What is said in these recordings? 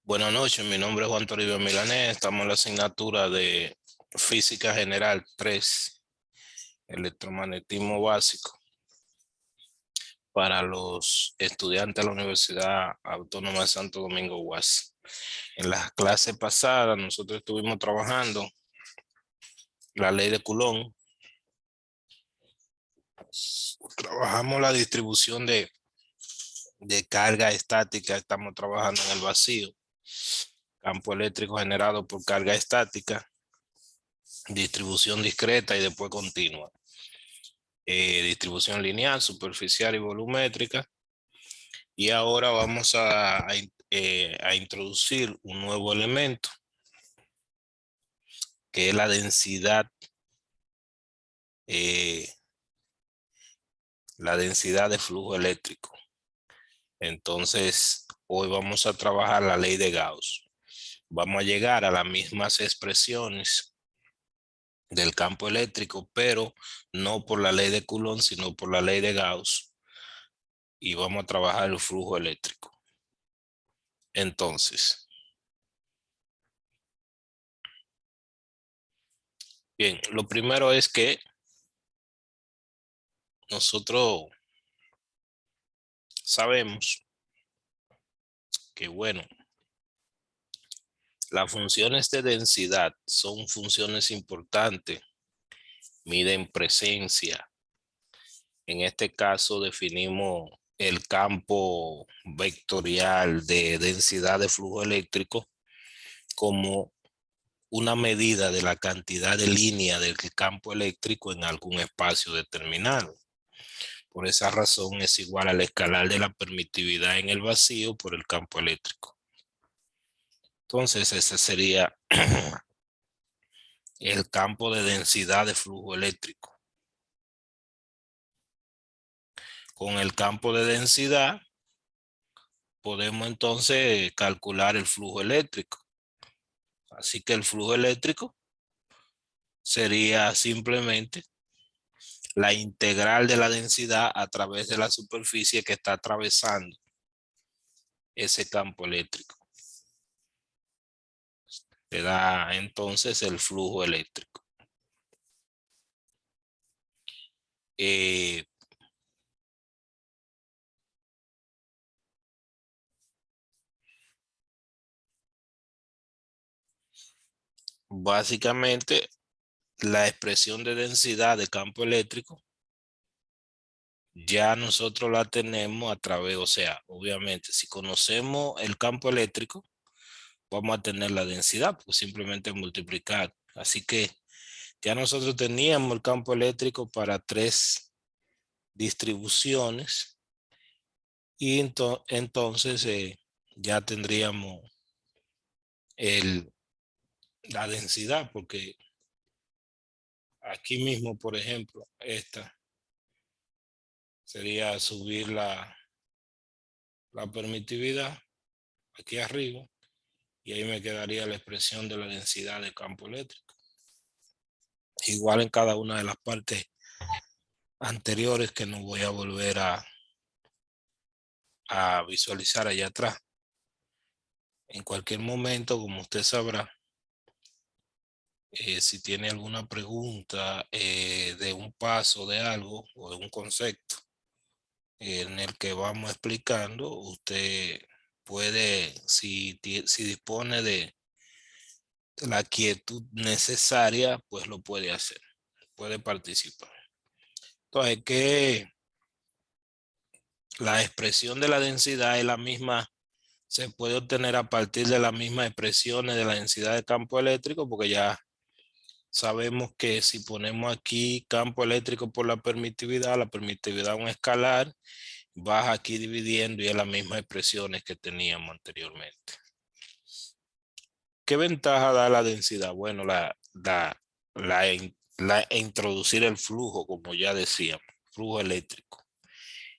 Buenas noches, mi nombre es Juan Toribio Milanés. Estamos en la asignatura de Física General 3, Electromagnetismo Básico, para los estudiantes de la Universidad Autónoma de Santo Domingo, UAS. En las clases pasadas nosotros estuvimos trabajando la ley de Coulomb. Trabajamos la distribución de carga estática. Estamos trabajando en el vacío. Campo eléctrico generado por carga estática, distribución discreta y después continua. Distribución lineal, superficial y volumétrica. Y ahora vamos a introducir un nuevo elemento, que es eh, la densidad de flujo eléctrico. Entonces, hoy vamos a trabajar la ley de Gauss. Vamos a llegar a las mismas expresiones del campo eléctrico, pero no por la ley de Coulomb, sino por la ley de Gauss. Y vamos a trabajar el flujo eléctrico. Entonces, bien, lo primero es que nosotros sabemos que, bueno, las funciones de densidad son funciones importantes, miden presencia. En este caso definimos el campo vectorial de densidad de flujo eléctrico como una medida de la cantidad de línea del campo eléctrico en algún espacio determinado. Por esa razón es igual al escalar de la permitividad en el vacío por el campo eléctrico. Entonces ese sería el campo de densidad de flujo eléctrico. Con el campo de densidad podemos entonces calcular el flujo eléctrico. Así que el flujo eléctrico sería simplemente la integral de la densidad a través de la superficie que está atravesando ese campo eléctrico. Le da entonces el flujo eléctrico. Básicamente, la expresión de densidad de campo eléctrico ya nosotros la tenemos a través, o sea, obviamente, si conocemos el campo eléctrico, vamos a tener la densidad, pues simplemente multiplicar. Así que ya nosotros teníamos el campo eléctrico para 3 distribuciones y entonces ya tendríamos la densidad, porque aquí mismo, por ejemplo, esta sería subir la permitividad aquí arriba y ahí me quedaría la expresión de la densidad de campo eléctrico. Igual en cada una de las partes anteriores que no voy a volver a visualizar allá atrás. En cualquier momento, como usted sabrá, si tiene alguna pregunta de un paso de algo o de un concepto en el que vamos explicando, usted puede, si dispone de la quietud necesaria, pues lo puede hacer, puede participar. Entonces, que la expresión de la densidad es la misma, se puede obtener a partir de las mismas expresiones de la densidad de campo eléctrico, porque ya sabemos que si ponemos aquí campo eléctrico por la permitividad es un escalar, vas aquí dividiendo y es las mismas expresiones que teníamos anteriormente. ¿Qué ventaja da la densidad? Bueno, introducir el flujo, como ya decíamos, flujo eléctrico.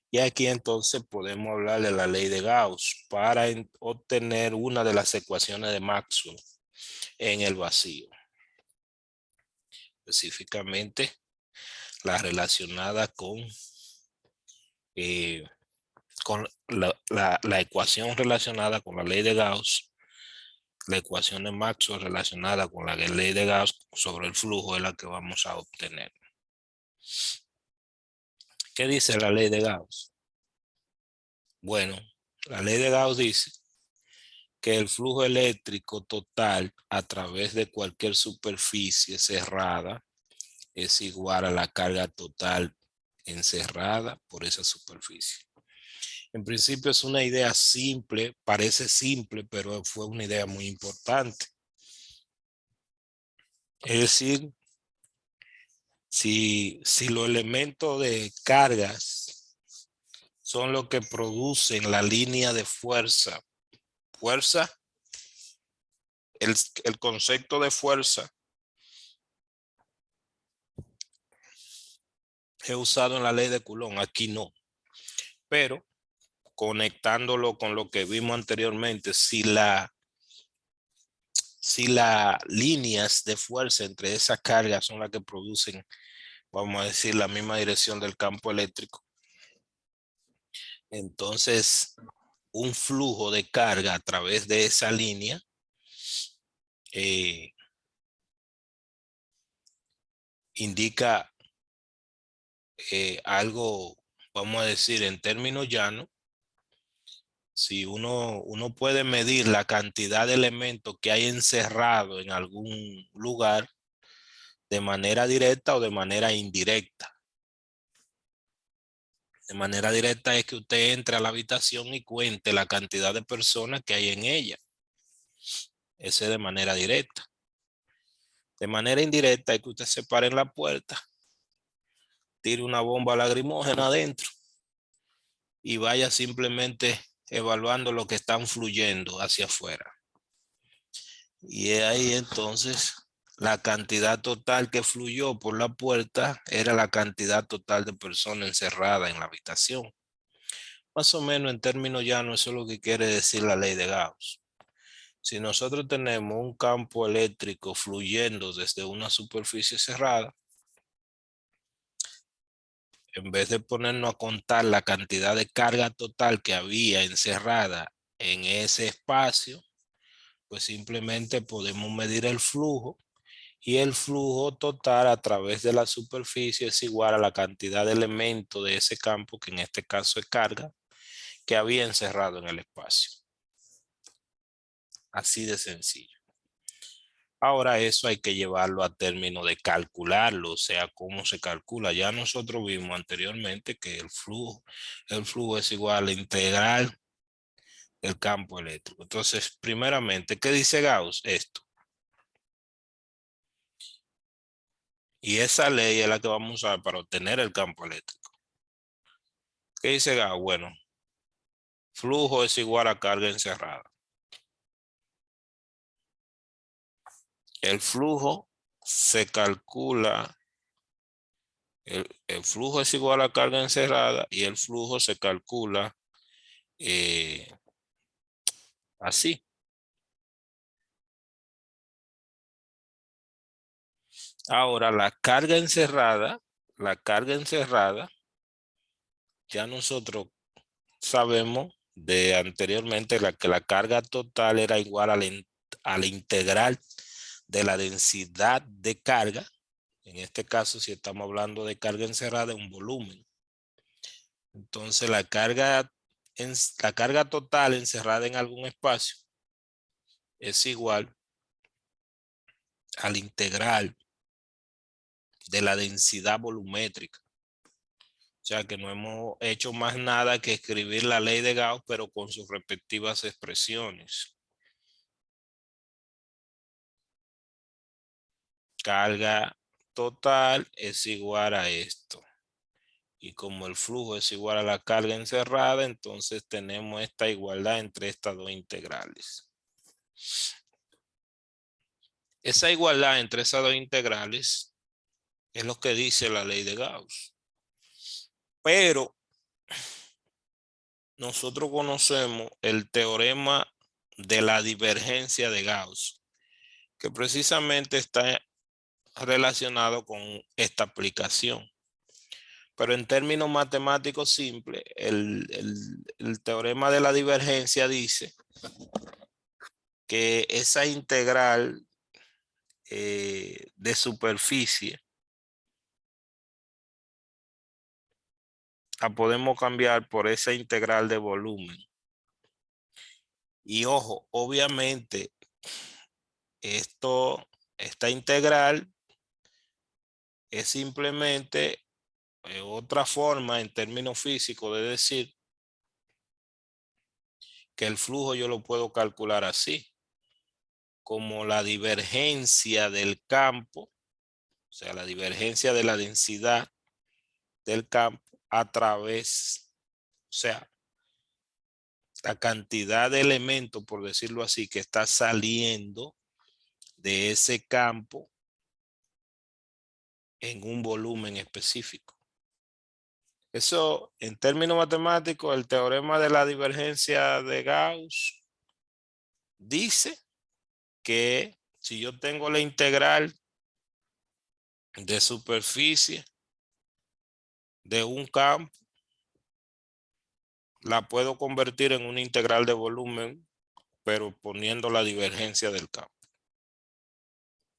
Y aquí entonces podemos hablar de la ley de Gauss para obtener una de las ecuaciones de Maxwell en el vacío. Específicamente la relacionada con la ecuación relacionada con la ley de Gauss la ecuación de Maxwell relacionada con la ley de Gauss sobre el flujo es la que vamos a obtener. ¿Qué dice la ley de Gauss? Bueno, la ley de Gauss dice que el flujo eléctrico total a través de cualquier superficie cerrada es igual a la carga total encerrada por esa superficie. En principio es una idea simple, parece simple, pero fue una idea muy importante. Es decir, si los elementos de cargas son los que producen la línea de fuerza, el concepto de fuerza es usado en la ley de Coulomb, aquí no, pero conectándolo con lo que vimos anteriormente, si las líneas de fuerza entre esas cargas son las que producen, vamos a decir, la misma dirección del campo eléctrico, entonces un flujo de carga a través de esa línea indica algo, vamos a decir, en términos llanos. Si uno puede medir la cantidad de elementos que hay encerrado en algún lugar de manera directa o de manera indirecta. De manera directa es que usted entre a la habitación y cuente la cantidad de personas que hay en ella. Ese es de manera directa. De manera indirecta es que usted se pare en la puerta, tire una bomba lacrimógena adentro y vaya simplemente evaluando lo que están fluyendo hacia afuera. Y ahí entonces la cantidad total que fluyó por la puerta era la cantidad total de personas encerradas en la habitación. Más o menos en términos llanos eso es lo que quiere decir la ley de Gauss. Si nosotros tenemos un campo eléctrico fluyendo desde una superficie cerrada, en vez de ponernos a contar la cantidad de carga total que había encerrada en ese espacio, pues simplemente podemos medir el flujo y el flujo total a través de la superficie es igual a la cantidad de elementos de ese campo, que en este caso es carga, que había encerrado en el espacio. Así de sencillo. Ahora eso hay que llevarlo a término de calcularlo, o sea, cómo se calcula. Ya nosotros vimos anteriormente que el flujo es igual a la integral del campo eléctrico. Entonces, primeramente, ¿qué dice Gauss? Esto. Y esa ley es la que vamos a usar para obtener el campo eléctrico. ¿Qué dice Gauss? Bueno, flujo es igual a carga encerrada. El flujo se calcula, el flujo es igual a carga encerrada y el flujo se calcula así. Ahora la carga encerrada, ya nosotros sabemos de anteriormente que la carga total era igual a la integral de la densidad de carga. En este caso, si estamos hablando de carga encerrada, un volumen. Entonces, la carga total encerrada en algún espacio es igual a la integral de la densidad volumétrica. O sea que no hemos hecho más nada que escribir la ley de Gauss, pero con sus respectivas expresiones. Carga total es igual a esto. Y como el flujo es igual a la carga encerrada, entonces tenemos esta igualdad entre estas dos integrales. Esa igualdad entre esas dos integrales es lo que dice la ley de Gauss. Pero nosotros conocemos el teorema de la divergencia de Gauss, que precisamente está relacionado con esta aplicación. Pero en términos matemáticos simples, el teorema de la divergencia dice que esa integral de superficie la podemos cambiar por esa integral de volumen. Y ojo, obviamente, esta integral es simplemente otra forma en términos físicos de decir que el flujo yo lo puedo calcular así, como la divergencia del campo, o sea, la divergencia de la densidad del campo a través, o sea, la cantidad de elementos, por decirlo así, que está saliendo de ese campo en un volumen específico. Eso, en términos matemáticos, el teorema de la divergencia de Gauss dice que si yo tengo la integral de superficie de un campo, la puedo convertir en una integral de volumen, pero poniendo la divergencia del campo.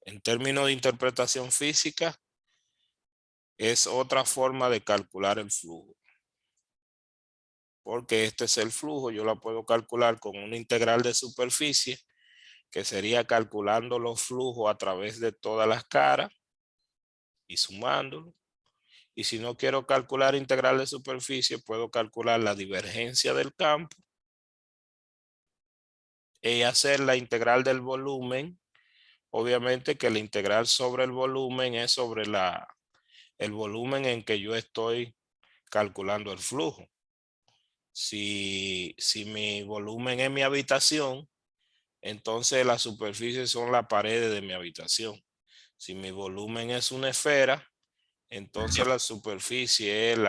En términos de interpretación física, es otra forma de calcular el flujo. Porque este es el flujo, yo la puedo calcular con una integral de superficie, que sería calculando los flujos a través de todas las caras y sumándolo. Y si no quiero calcular integral de superficie, puedo calcular la divergencia del campo y hacer la integral del volumen. Obviamente que la integral sobre el volumen es sobre el volumen en que yo estoy calculando el flujo. Si mi volumen es mi habitación, entonces las superficies son las paredes de mi habitación. Si mi volumen es una esfera, entonces la superficie es o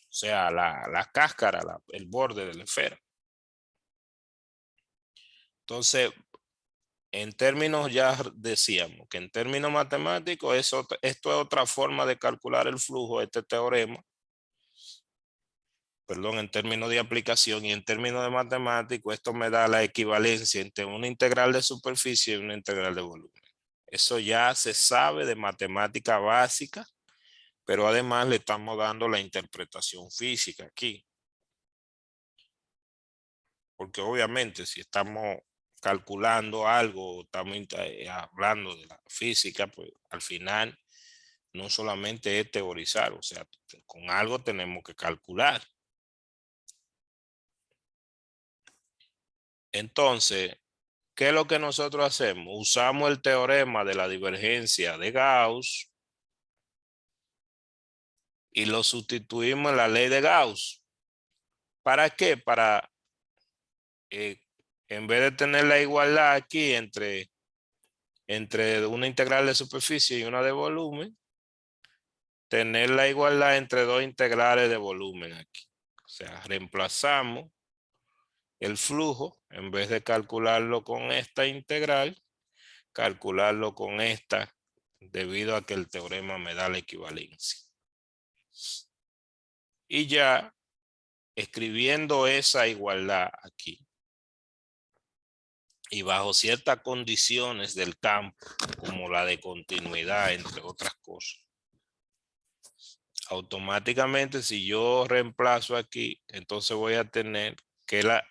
sea, la cáscara, el borde de la esfera. Entonces, en términos, ya decíamos que en términos matemáticos, esto es otra forma de calcular el flujo, este teorema. Perdón, en términos de aplicación y en términos de matemático, esto me da la equivalencia entre una integral de superficie y una integral de volumen. Eso ya se sabe de matemática básica, pero además le estamos dando la interpretación física aquí. Porque obviamente si estamos calculando algo, estamos hablando de la física, pues al final no solamente es teorizar, o sea, con algo tenemos que calcular. Entonces, ¿qué es lo que nosotros hacemos? Usamos el teorema de la divergencia de Gauss y lo sustituimos en la ley de Gauss. ¿Para qué? Para, en vez de tener la igualdad aquí entre una integral de superficie y una de volumen, tener la igualdad entre dos integrales de volumen aquí. O sea, reemplazamos el flujo, en vez de calcularlo con esta integral, calcularlo con esta, debido a que el teorema me da la equivalencia. Y ya escribiendo esa igualdad aquí, y bajo ciertas condiciones del campo, como la de continuidad, entre otras cosas, automáticamente si yo reemplazo aquí, entonces voy a tener que la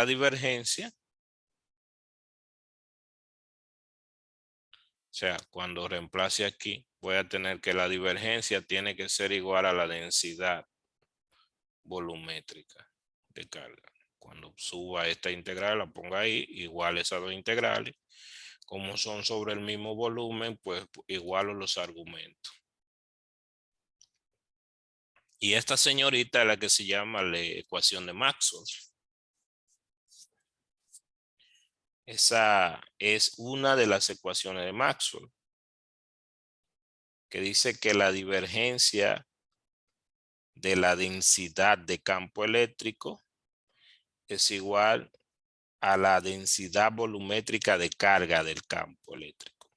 divergencia, o sea, cuando reemplace aquí, voy a tener que la divergencia tiene que ser igual a la densidad volumétrica de carga. Cuando suba esta integral, la ponga ahí, igual esas dos integrales. Como son sobre el mismo volumen, pues igualo los argumentos. Y esta señorita es la que se llama la ecuación de Maxwell. Esa es una de las ecuaciones de Maxwell, que dice que la divergencia de la densidad de campo eléctrico es igual a la densidad volumétrica de carga del campo eléctrico.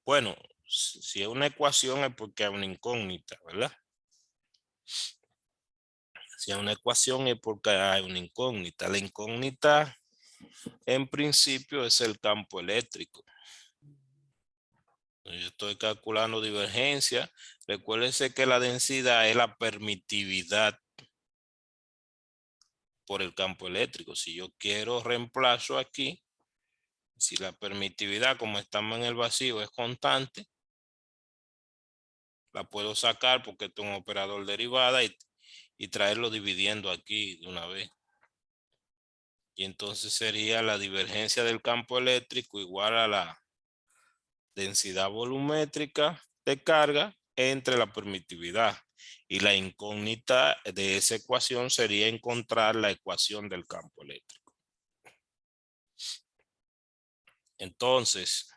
Bueno, si es una ecuación es porque hay una incógnita, ¿verdad? Si es una ecuación es porque hay una incógnita. La incógnita en principio es el campo eléctrico. Yo estoy calculando divergencia. Recuérdense que la densidad es la permitividad por el campo eléctrico. Si yo quiero reemplazo aquí, si la permitividad, como estamos en el vacío, es constante, la puedo sacar porque esto es un operador derivada y traerlo dividiendo aquí de una vez. Y entonces sería la divergencia del campo eléctrico igual a la densidad volumétrica de carga entre la permitividad. Y la incógnita de esa ecuación sería encontrar la ecuación del campo eléctrico. Entonces,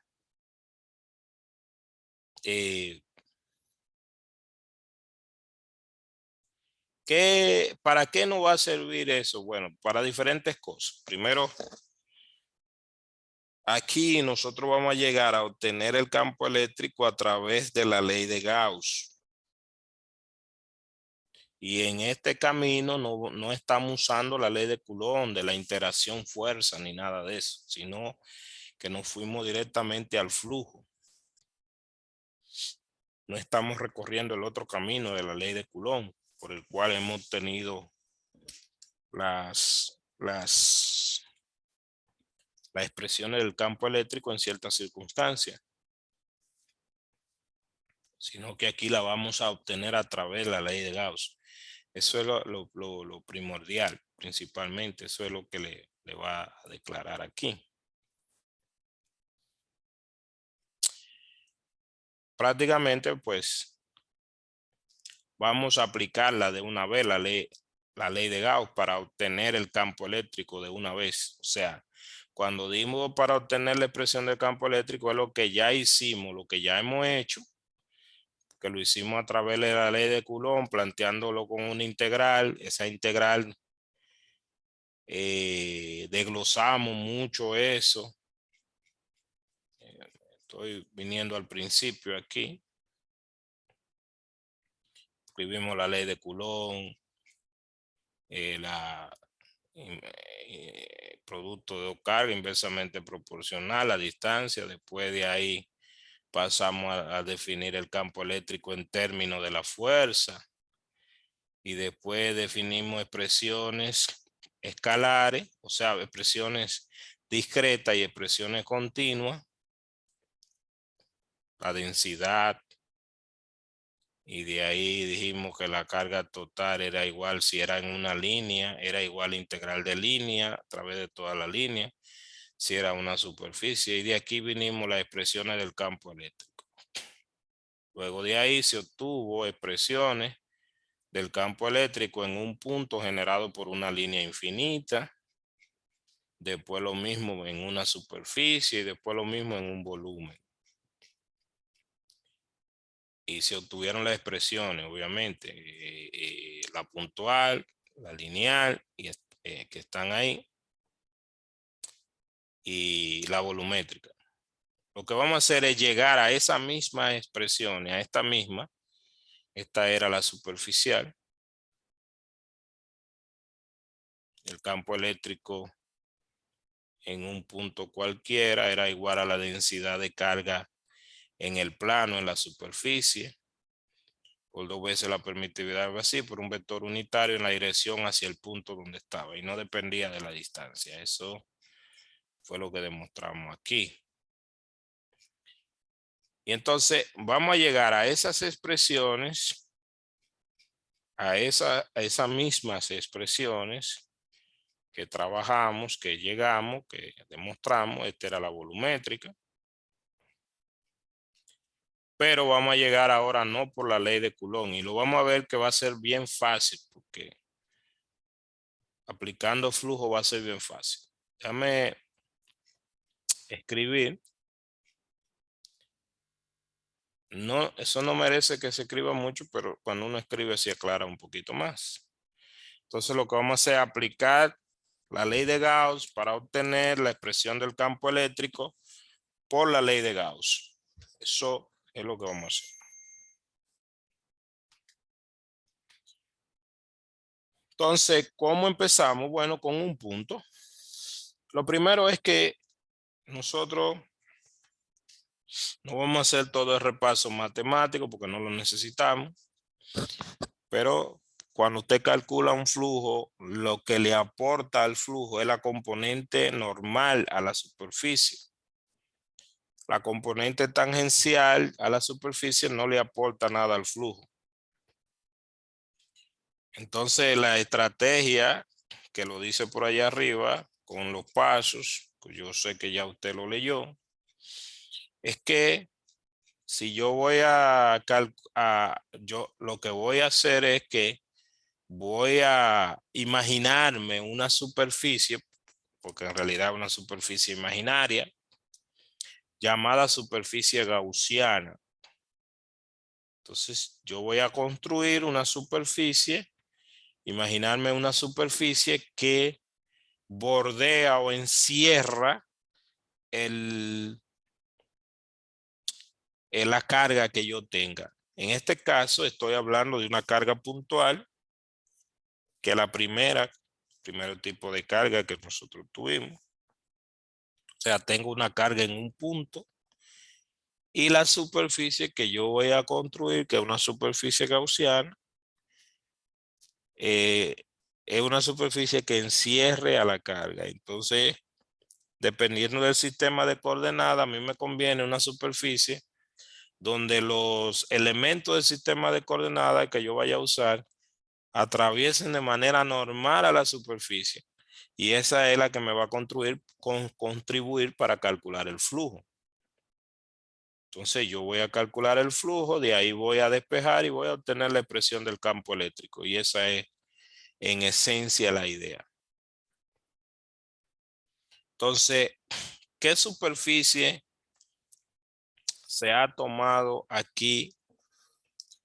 ¿para qué nos va a servir eso? Bueno, para diferentes cosas. Primero, aquí nosotros vamos a llegar a obtener el campo eléctrico a través de la ley de Gauss. Y en este camino no estamos usando la ley de Coulomb, de la interacción fuerza, ni nada de eso, sino que nos fuimos directamente al flujo. No estamos recorriendo el otro camino de la ley de Coulomb, por el cual hemos tenido las expresiones del campo eléctrico en ciertas circunstancias, sino que aquí la vamos a obtener a través de la ley de Gauss. Eso es lo primordial, principalmente. Eso es lo que le va a declarar aquí. Prácticamente, pues, vamos a aplicarla de una vez, la ley de Gauss, para obtener el campo eléctrico de una vez. O sea, cuando dimos para obtener la expresión del campo eléctrico, es lo que ya hicimos, lo que ya hemos hecho, que lo hicimos a través de la ley de Coulomb, planteándolo con una integral. Esa integral desglosamos mucho eso. Estoy viniendo al principio aquí. Escribimos la ley de Coulomb, producto de carga inversamente proporcional a distancia. Después de ahí pasamos a definir el campo eléctrico en términos de la fuerza. Y después definimos expresiones escalares, o sea, expresiones discretas y expresiones continuas. La densidad. Y de ahí dijimos que la carga total era igual, si era en una línea, era igual a integral de línea a través de toda la línea, si era una superficie. Y de aquí vinimos las expresiones del campo eléctrico. Luego de ahí se obtuvo expresiones del campo eléctrico en un punto generado por una línea infinita. Después lo mismo en una superficie y después lo mismo en un volumen. Y se obtuvieron las expresiones, obviamente, la puntual, la lineal, que están ahí, y la volumétrica. Lo que vamos a hacer es llegar a esa misma expresión, a esta misma. Esta era la superficial. El campo eléctrico en un punto cualquiera era igual a la densidad de carga en el plano, en la superficie, por 2 veces la permitividad del vacío, por un vector unitario en la dirección hacia el punto donde estaba, y no dependía de la distancia. Eso fue lo que demostramos aquí. Y entonces vamos a llegar a esas expresiones, a esas mismas expresiones que trabajamos, que llegamos, que demostramos. Esta era la volumétrica. Pero vamos a llegar ahora no por la ley de Coulomb, y lo vamos a ver que va a ser bien fácil, porque aplicando flujo va a ser bien fácil. Déjame escribir. No, eso no merece que se escriba mucho, pero cuando uno escribe se aclara un poquito más. Entonces lo que vamos a hacer es aplicar la ley de Gauss para obtener la expresión del campo eléctrico por la ley de Gauss. Eso es lo que vamos a hacer. Entonces, ¿cómo empezamos? Bueno, con un punto. Lo primero es que nosotros no vamos a hacer todo el repaso matemático porque no lo necesitamos, pero cuando usted calcula un flujo, lo que le aporta al flujo es la componente normal a la superficie. La componente tangencial a la superficie no le aporta nada al flujo. Entonces, la estrategia que lo dice por allá arriba, con los pasos, que yo sé que ya usted lo leyó, es que si yo voy yo lo que voy a hacer es que voy a imaginarme una superficie, porque en realidad es una superficie imaginaria, llamada superficie gaussiana. Entonces, yo voy a construir una superficie, imaginarme una superficie que bordea o encierra la carga que yo tenga. En este caso, estoy hablando de una carga puntual, que es la primer tipo de carga que nosotros tuvimos. O sea, tengo una carga en un punto y la superficie que yo voy a construir, que es una superficie gaussiana, es una superficie que encierre a la carga. Entonces, dependiendo del sistema de coordenadas, a mí me conviene una superficie donde los elementos del sistema de coordenadas que yo vaya a usar atraviesen de manera normal a la superficie. Y esa es la que me va a contribuir para calcular el flujo. Entonces yo voy a calcular el flujo, de ahí voy a despejar y voy a obtener la expresión del campo eléctrico. Y esa es en esencia la idea. Entonces, ¿qué superficie se ha tomado aquí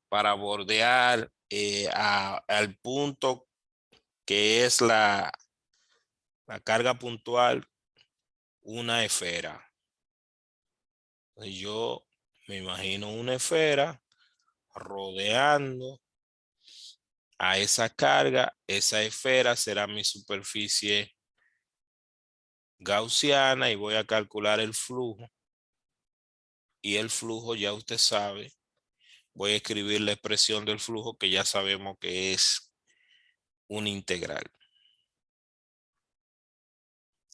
para bordear al punto que es la carga puntual, una esfera? Yo me imagino una esfera rodeando a esa carga. Esa esfera será mi superficie gaussiana y voy a calcular el flujo. Y el flujo, ya usted sabe, voy a escribir la expresión del flujo, que ya sabemos que es una integral.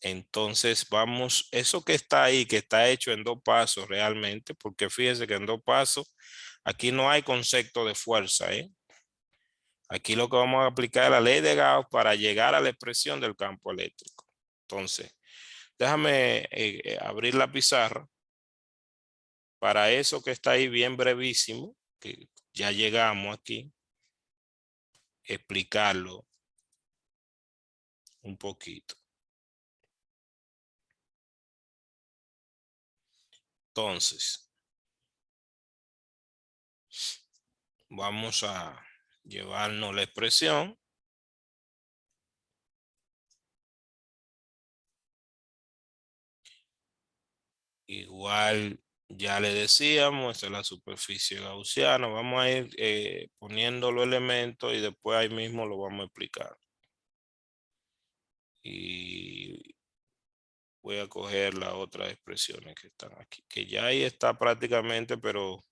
Entonces vamos, eso que está ahí, que está hecho en dos pasos realmente, porque fíjense que en dos pasos aquí no hay concepto de fuerza, ¿eh? Aquí lo que vamos a aplicar es la ley de Gauss para llegar a la expresión del campo eléctrico. Entonces, déjame abrir la pizarra para eso que está ahí bien brevísimo, que ya llegamos aquí, explicarlo un poquito. Entonces, vamos a llevarnos la expresión. Igual ya le decíamos, esta es la superficie gaussiana. Vamos a ir poniendo los elementos y después ahí mismo lo vamos a explicar. Y voy a coger las otras expresiones que están aquí, que ya ahí está prácticamente, pero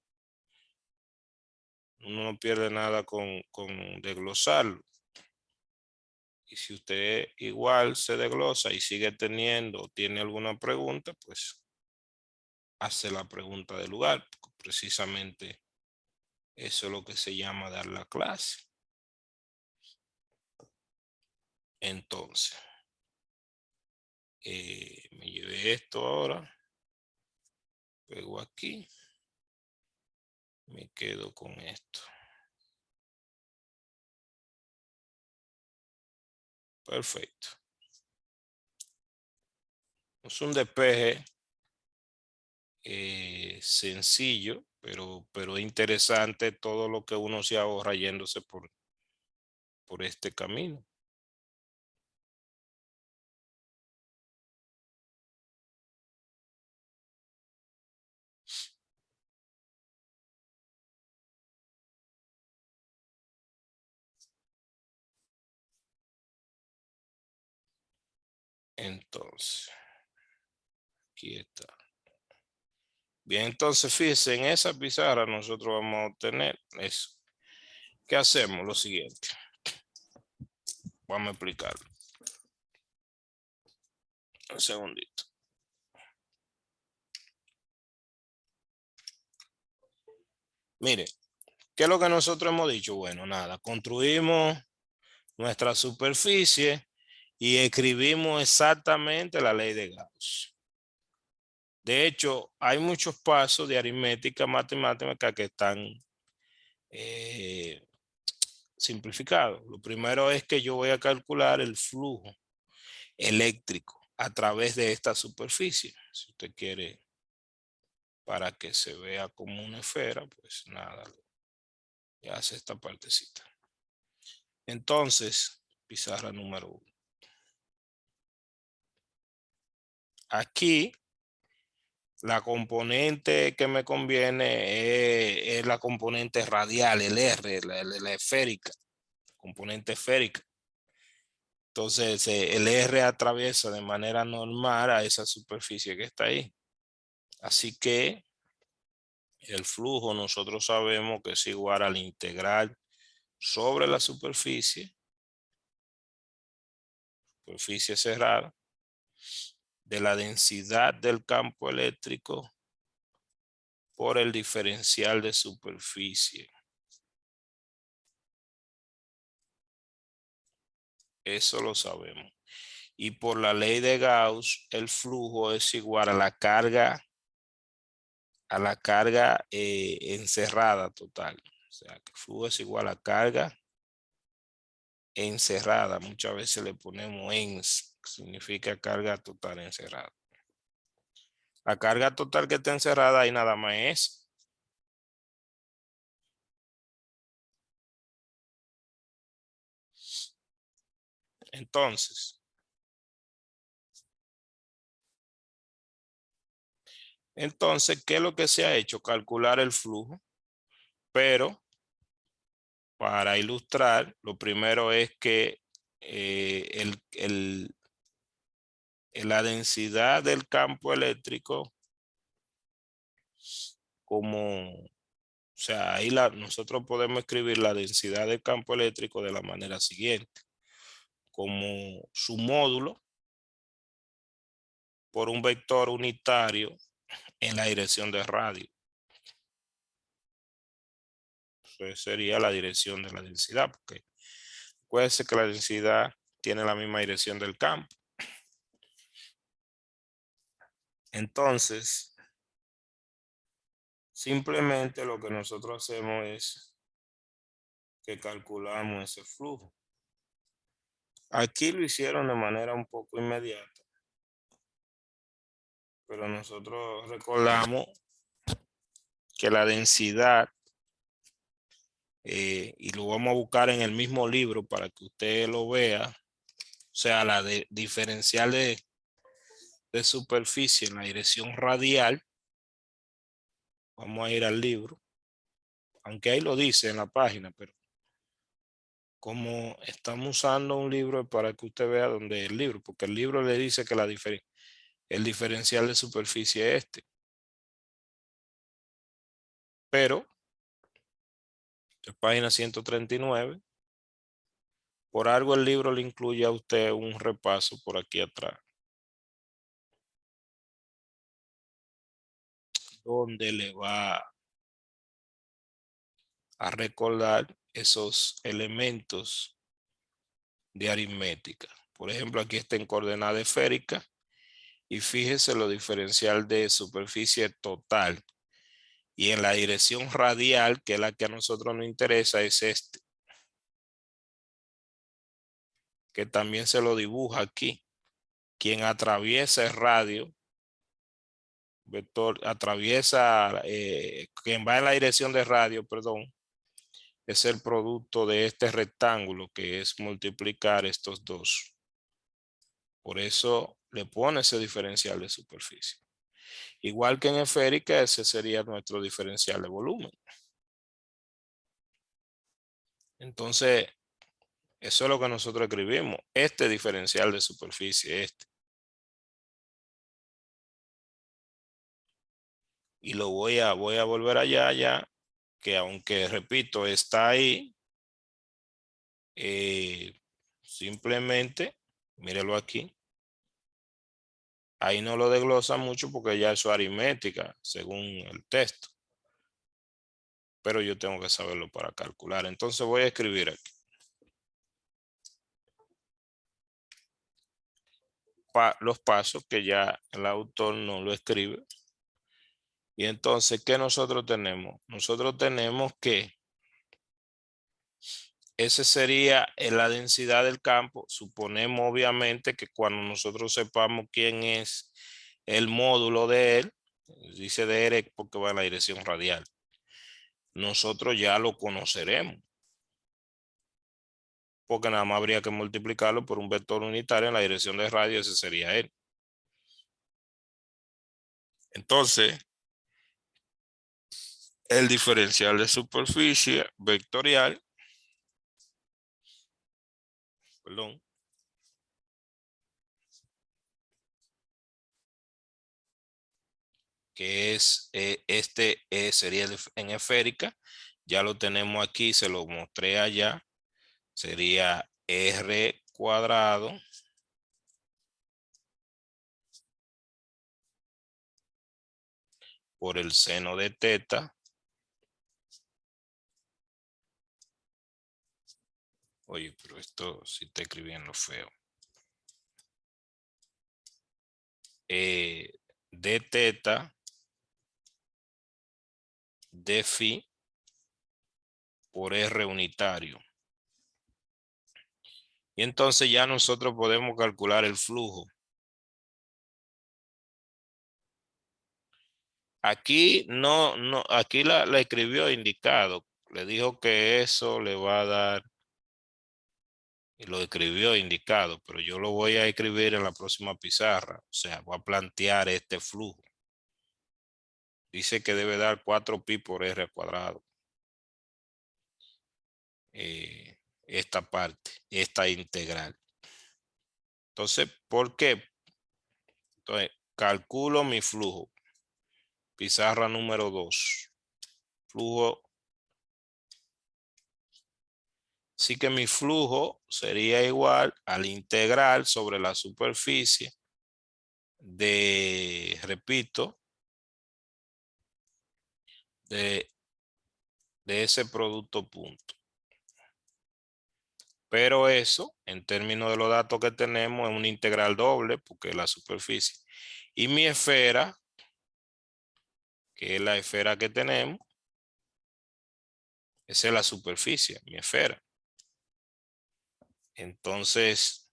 uno no pierde nada con desglosarlo. Y si usted igual se desglosa y sigue teniendo o tiene alguna pregunta, pues hace la pregunta del lugar. Precisamente eso es lo que se llama dar la clase. Entonces, me llevé esto ahora, pego aquí, me quedo con esto. Perfecto. Es un despeje sencillo, pero interesante todo lo que uno se ahorra yéndose por este camino. Entonces, aquí está. Bien, entonces fíjense, en esa pizarra nosotros vamos a obtener eso. ¿Qué hacemos? Lo siguiente. Vamos a explicarlo. Un segundito. Mire, ¿qué es lo que nosotros hemos dicho? Bueno, nada, construimos nuestra superficie y escribimos exactamente la ley de Gauss. De hecho, hay muchos pasos de aritmética matemática que están simplificados. Lo primero es que yo voy a calcular el flujo eléctrico a través de esta superficie. Si usted quiere, para que se vea como una esfera, pues nada, ya hace esta partecita. Entonces, pizarra número 1. Aquí, la componente que me conviene es la componente radial, el R, la esférica, componente esférica. Entonces, el R atraviesa de manera normal a esa superficie que está ahí. Así que el flujo nosotros sabemos que es igual al integral sobre la superficie cerrada, de la densidad del campo eléctrico por el diferencial de superficie. Eso lo sabemos. Y por la ley de Gauss, el flujo es igual a la carga encerrada total. O sea, que el flujo es igual a carga encerrada. Muchas veces le ponemos ENS, significa carga total encerrada. La carga total que está encerrada ahí nada más es. Entonces, ¿qué es lo que se ha hecho? Calcular el flujo, pero para ilustrar, lo primero es que la densidad del campo eléctrico, o sea, ahí nosotros podemos escribir la densidad del campo eléctrico de la manera siguiente, como su módulo por un vector unitario en la dirección de radio. Eso sería la dirección de la densidad, porque puede ser que la densidad tiene la misma dirección del campo. Entonces, simplemente lo que nosotros hacemos es que calculamos ese flujo. Aquí lo hicieron de manera un poco inmediata, pero nosotros recordamos que la densidad, y lo vamos a buscar en el mismo libro para que usted lo vea, o sea, la diferencial de superficie en la dirección radial. Vamos a ir al libro, aunque ahí lo dice en la página, pero como estamos usando un libro para que usted vea dónde es el libro, porque el libro le dice que el diferencial de superficie es este. Pero, en página 139, por algo el libro le incluye a usted un repaso por aquí atrás, donde le va a recordar esos elementos de aritmética. Por ejemplo, aquí está en coordenada esférica y fíjese lo diferencial de superficie total. Y en la dirección radial, que es la que a nosotros nos interesa, es este, que también se lo dibuja aquí. Quien atraviesa el radio, vector, quien va en la dirección de radio, perdón, es el producto de este rectángulo, que es multiplicar estos dos. Por eso le pone ese diferencial de superficie. Igual que en esférica, ese sería nuestro diferencial de volumen. Entonces, eso es lo que nosotros escribimos. Este diferencial de superficie, este. y lo voy a volver allá, ya, que aunque repito, está ahí, simplemente, mírelo aquí. Ahí no lo desglosa mucho porque ya eso es aritmética, según el texto. Pero yo tengo que saberlo para calcular. Entonces voy a escribir aquí. Los pasos que ya el autor no lo escribe. Y entonces, ¿qué nosotros tenemos? Nosotros tenemos que ese sería la densidad del campo. Suponemos obviamente que cuando nosotros sepamos quién es el módulo de él, dice de él porque va en la dirección radial, nosotros ya lo conoceremos. Porque nada más habría que multiplicarlo por un vector unitario en la dirección de radio, ese sería él. Entonces, el diferencial de superficie vectorial, perdón, que es sería en esférica, ya lo tenemos aquí, se lo mostré allá, sería R cuadrado por el seno de teta. Oye, pero esto sí está escribiendo feo. De teta de phi por R unitario. Y entonces ya nosotros podemos calcular el flujo. Aquí aquí la escribió indicado. Le dijo que eso le va a dar, y lo escribió indicado, pero yo lo voy a escribir en la próxima pizarra. O sea, voy a plantear este flujo. Dice que debe dar 4pi por R cuadrado. Esta parte, esta integral. Entonces, ¿por qué? Entonces, calculo mi flujo. Pizarra número 2. Flujo. Así que mi flujo sería igual al integral sobre la superficie de, repito, de ese producto punto. Pero eso, en términos de los datos que tenemos, es una integral doble porque es la superficie. Y mi esfera, que es la esfera que tenemos, esa es la superficie, mi esfera. Entonces,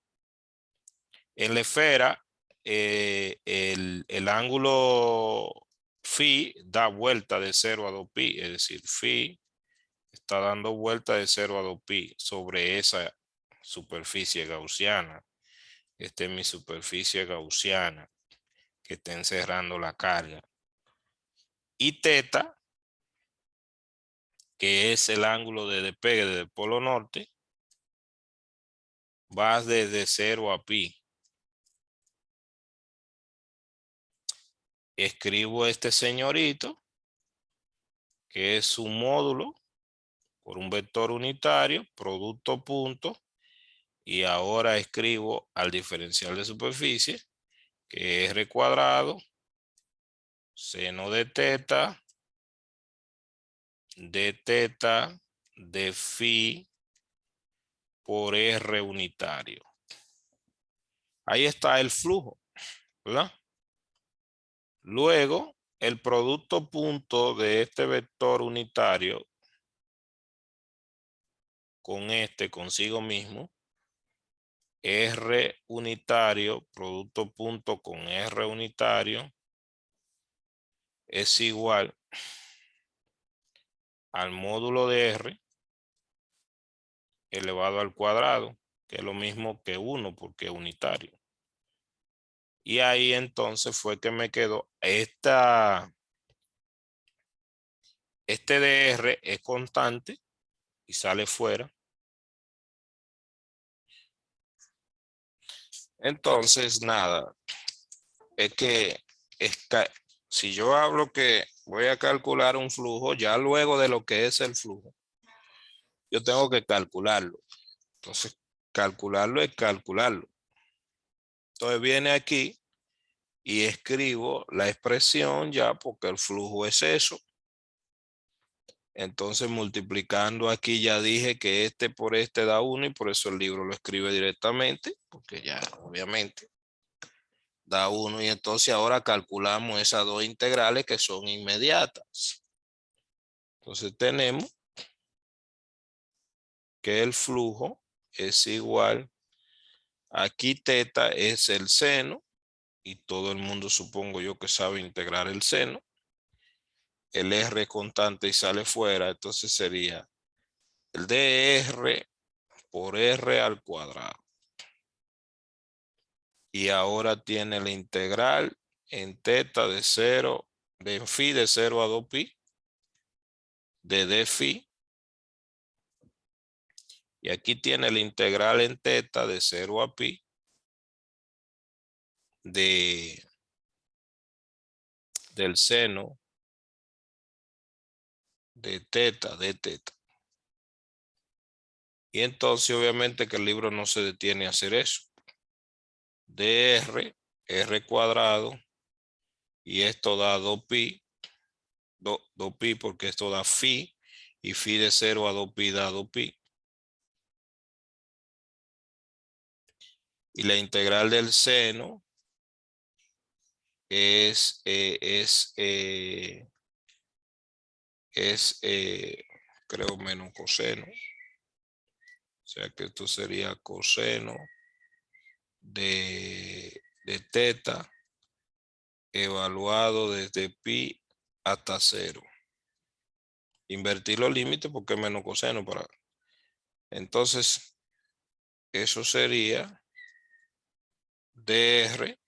en la esfera, el ángulo phi da vuelta de 0 a 2pi, es decir, phi está dando vuelta de 0 a 2pi sobre esa superficie gaussiana. Esta es mi superficie gaussiana que está encerrando la carga. Y teta, que es el ángulo de despegue del polo norte, va desde 0 a pi. Escribo este señorito, que es su módulo, por un vector unitario, producto punto, y ahora escribo al diferencial de superficie, que es R cuadrado, seno de teta de phi por R unitario. Ahí está el flujo, ¿verdad? Luego, el producto punto de este vector unitario con este consigo mismo, R unitario, producto punto con R unitario, es igual al módulo de R elevado al cuadrado, que es lo mismo que 1 porque es unitario. Y ahí entonces fue que me quedó este DR es constante y sale fuera. Entonces, nada, es que si yo hablo que voy a calcular un flujo ya luego de lo que es el flujo. Yo tengo que calcularlo. Entonces, calcularlo es calcularlo. Entonces viene aquí y escribo la expresión ya porque el flujo es eso. Entonces multiplicando aquí ya dije que este por este da 1 y por eso el libro lo escribe directamente, porque ya obviamente da 1 y entonces ahora calculamos esas dos integrales que son inmediatas. Entonces tenemos que el flujo es igual, aquí teta es el seno y todo el mundo supongo yo que sabe integrar el seno. El R constante y sale fuera, entonces sería el dr por R al cuadrado. Y ahora tiene la integral en teta de 0, de phi de 0 a 2 pi, de d phi. Y aquí tiene la integral en teta de 0 a pi, del seno de teta, de teta. Y entonces obviamente que el libro no se detiene a hacer eso. dr, r cuadrado, y esto da 2 pi, 2 pi porque esto da phi, y phi de 0 a 2 pi da 2 pi. Y la integral del seno es creo menos coseno. O sea que esto sería coseno de teta evaluado desde pi hasta 0. Invertir los límites porque es menos coseno para. Entonces, eso sería dr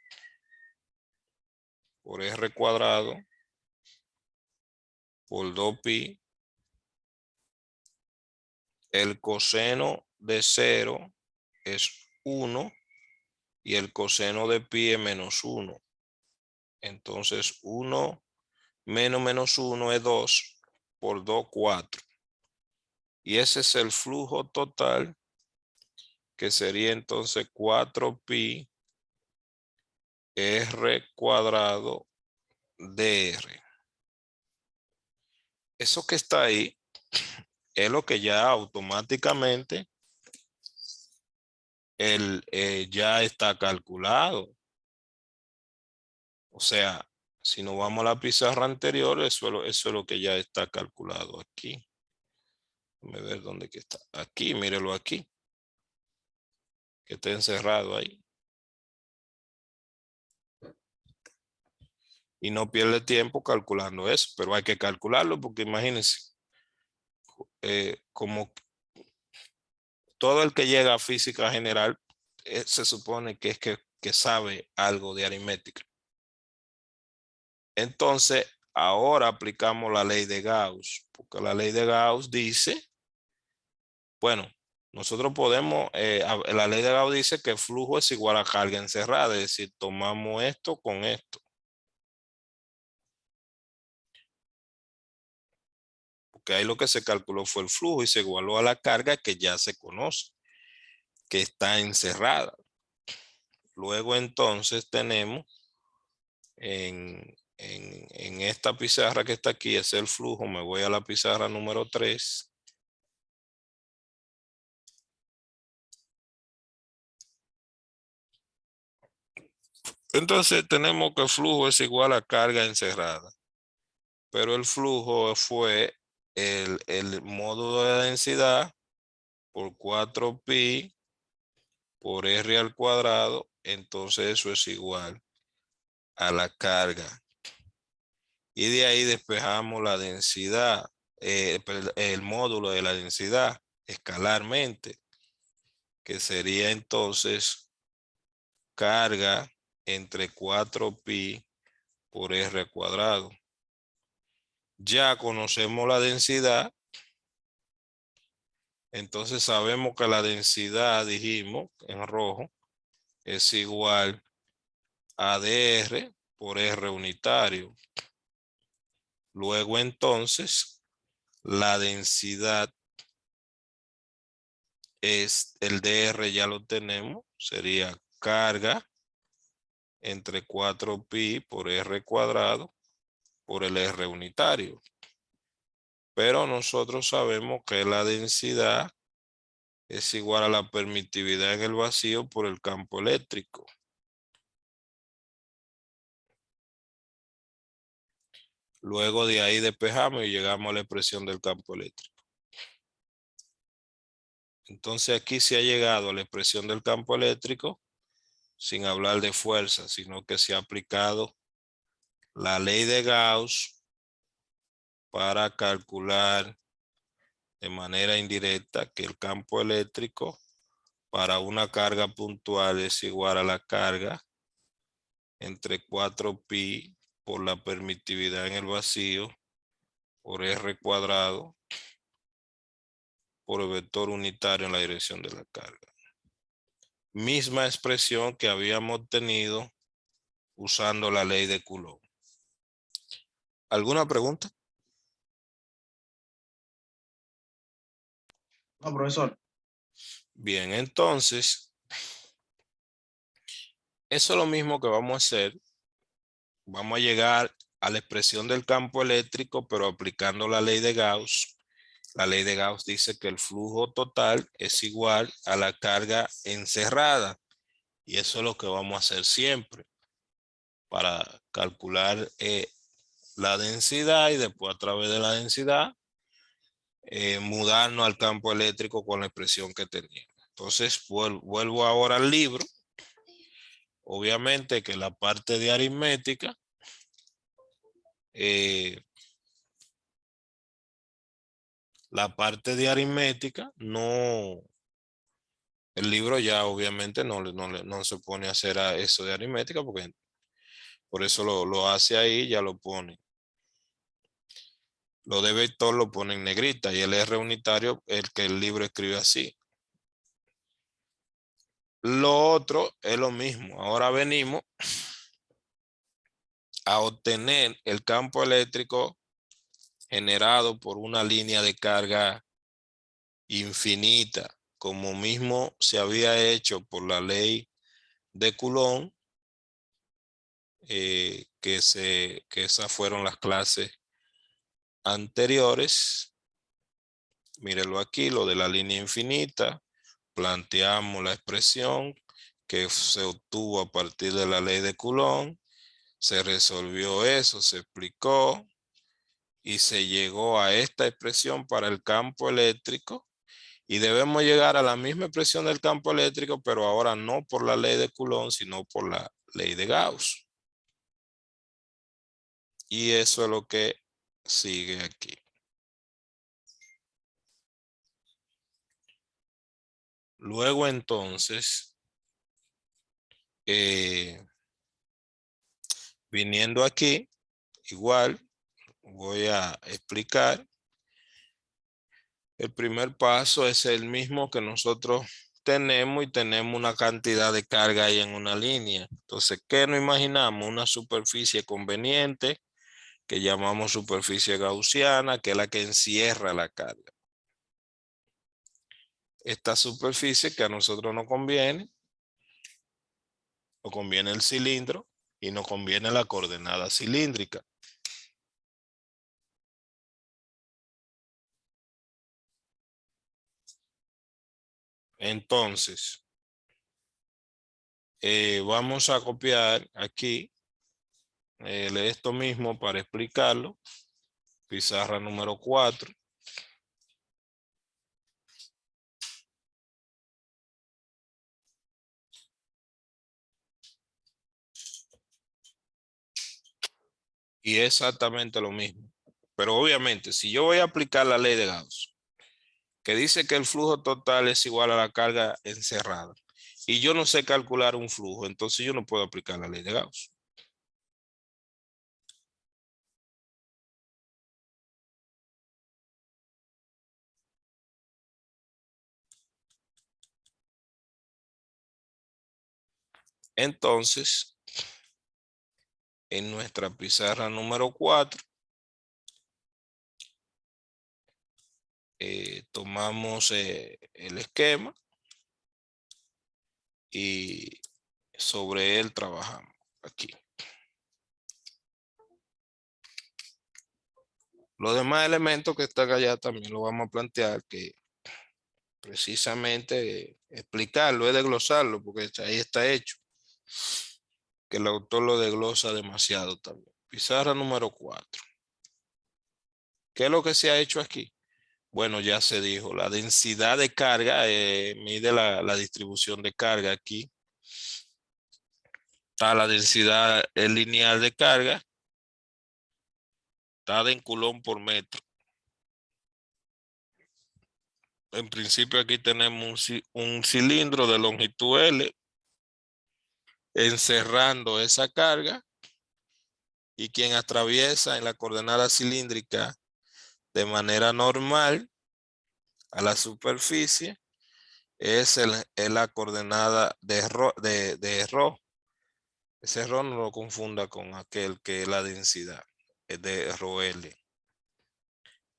por r cuadrado por 2 pi. El coseno de 0 es 1 y el coseno de pi es menos 1. Entonces 1 menos 1 es 2 por 2, 4. Y ese es el flujo total, que sería entonces 4 pi r cuadrado dr. Eso que está ahí es lo que ya automáticamente ya está calculado. O sea, si nos vamos a la pizarra anterior, eso es lo que ya está calculado aquí. Déjame ver dónde que está. Aquí, mírelo aquí. Que está encerrado ahí. Y no pierde tiempo calculando eso, pero hay que calcularlo porque imagínense, como todo el que llega a física general se supone que es que sabe algo de aritmética. Entonces, ahora aplicamos la ley de Gauss, porque la ley de Gauss dice, bueno, nosotros podemos, la ley de Gauss dice que el flujo es igual a carga encerrada, es decir, tomamos esto con esto. Porque ahí lo que se calculó fue el flujo y se igualó a la carga que ya se conoce, que está encerrada. Luego entonces tenemos en esta pizarra que está aquí, es el flujo. Me voy a la pizarra número 3. Entonces tenemos que el flujo es igual a carga encerrada. Pero el flujo fue el módulo de la densidad por 4 pi por r al cuadrado. Entonces eso es igual a la carga. Y de ahí despejamos la densidad, el módulo de la densidad escalarmente, que sería entonces carga entre 4 pi por r al cuadrado. Ya conocemos la densidad, entonces sabemos que la densidad, dijimos en rojo, es igual a dr por r unitario. Luego entonces, la densidad es el DR, ya lo tenemos, sería carga entre 4pi por R cuadrado por el R unitario. Pero nosotros sabemos que la densidad es igual a la permitividad en el vacío por el campo eléctrico. Luego de ahí despejamos y llegamos a la expresión del campo eléctrico. Entonces aquí se ha llegado a la expresión del campo eléctrico sin hablar de fuerza, sino que se ha aplicado la ley de Gauss para calcular de manera indirecta que el campo eléctrico para una carga puntual es igual a la carga entre 4pi por la permitividad en el vacío por R cuadrado por el vector unitario en la dirección de la carga. Misma expresión que habíamos obtenido usando la ley de Coulomb. ¿Alguna pregunta? No, profesor. Bien, entonces, eso es lo mismo que vamos a hacer. Vamos a llegar a la expresión del campo eléctrico, pero aplicando la ley de Gauss. La ley de Gauss dice que el flujo total es igual a la carga encerrada. Y eso es lo que vamos a hacer siempre para calcular la densidad y después a través de la densidad mudarnos al campo eléctrico con la expresión que teníamos. Entonces vuelvo ahora al libro. Obviamente que la parte de aritmética no, el libro ya obviamente no se pone a hacer eso de aritmética porque por eso lo hace ahí, ya lo pone. Lo de vector lo pone en negrita y el R unitario, el que el libro escribe así. Lo otro es lo mismo. Ahora venimos a obtener el campo eléctrico generado por una línea de carga infinita, como mismo se había hecho por la ley de Coulomb, que esas fueron las clases anteriores. Mírenlo aquí, lo de la línea infinita. Planteamos la expresión que se obtuvo a partir de la ley de Coulomb. Se resolvió eso, se explicó y se llegó a esta expresión para el campo eléctrico. Y debemos llegar a la misma expresión del campo eléctrico, pero ahora no por la ley de Coulomb, sino por la ley de Gauss. Y eso es lo que sigue aquí. Luego entonces, viniendo aquí, igual voy a explicar. El primer paso es el mismo que nosotros tenemos y tenemos una cantidad de carga ahí en una línea. Entonces, ¿qué nos imaginamos? Una superficie conveniente que llamamos superficie gaussiana, que es la que encierra la carga. Esta superficie que a nosotros nos conviene el cilindro y nos conviene la coordenada cilíndrica. Entonces, vamos a copiar aquí esto mismo para explicarlo. Pizarra número 4. Y es exactamente lo mismo. Pero obviamente, si yo voy a aplicar la ley de Gauss, que dice que el flujo total es igual a la carga encerrada, y yo no sé calcular un flujo, entonces yo no puedo aplicar la ley de Gauss. Entonces, en nuestra pizarra número 4, tomamos el esquema y sobre él trabajamos aquí. Los demás elementos que están allá también lo vamos a plantear, que precisamente explicarlo es desglosarlo, porque ahí está hecho, que el autor lo desglosa demasiado también. Pizarra número 4. ¿Qué es lo que se ha hecho aquí? Bueno, ya se dijo, la densidad de carga mide la distribución de carga aquí. Está la densidad lineal de carga, está en coulomb por metro. En principio aquí tenemos un cilindro de longitud L encerrando esa carga, y quien atraviesa en la coordenada cilíndrica de manera normal a la superficie es la coordenada de Rho. Ese Rho no lo confunda con aquel que es la densidad, es de Rho-L.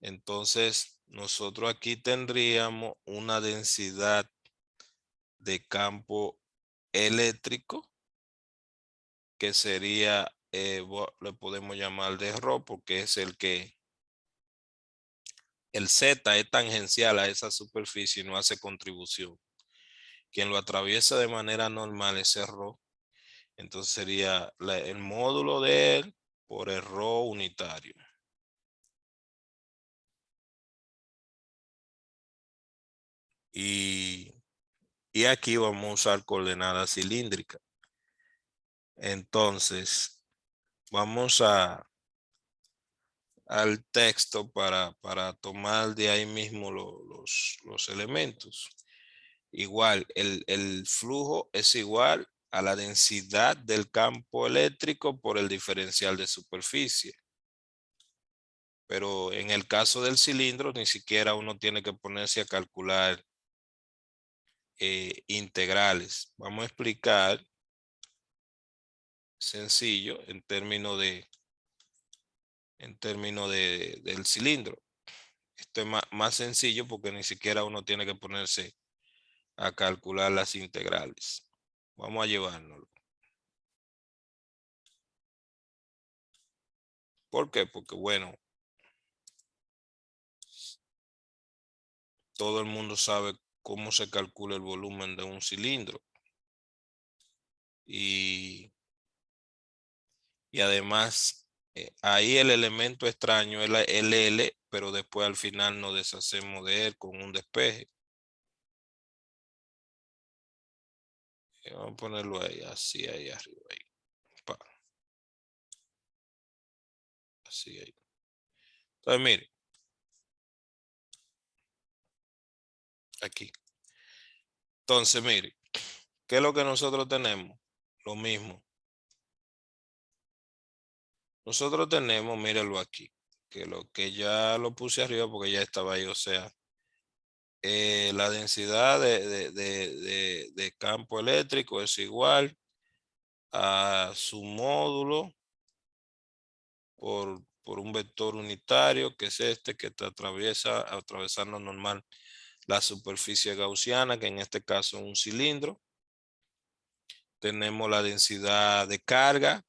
Entonces, nosotros aquí tendríamos una densidad de campo eléctrico que sería, le podemos llamar de Rho, porque es el Z es tangencial a esa superficie y no hace contribución. Quien lo atraviesa de manera normal es Rho. Entonces sería el módulo de él por el Rho unitario. Y aquí vamos a usar coordenadas cilíndricas. Entonces, vamos al texto para tomar de ahí mismo los elementos. Igual, el flujo es igual a la densidad del campo eléctrico por el diferencial de superficie. Pero en el caso del cilindro, ni siquiera uno tiene que ponerse a calcular integrales. Vamos a explicar sencillo en términos del cilindro. Esto es más sencillo porque ni siquiera uno tiene que ponerse a calcular las integrales. Vamos a llevárnoslo. ¿Por qué? Porque bueno, todo el mundo sabe cómo se calcula el volumen de un cilindro. Y además, ahí el elemento extraño es el L, pero después al final nos deshacemos de él con un despeje. Vamos a ponerlo ahí, así ahí arriba. Ahí. Pa. Así ahí. Entonces, mire, aquí. Entonces, mire, ¿qué es lo que nosotros tenemos? Lo mismo. Nosotros tenemos, míralo aquí, que lo que ya lo puse arriba porque ya estaba ahí, o sea, la densidad de campo eléctrico es igual a su módulo por un vector unitario, que es este que te atravesando normal la superficie gaussiana, que en este caso es un cilindro. Tenemos la densidad de carga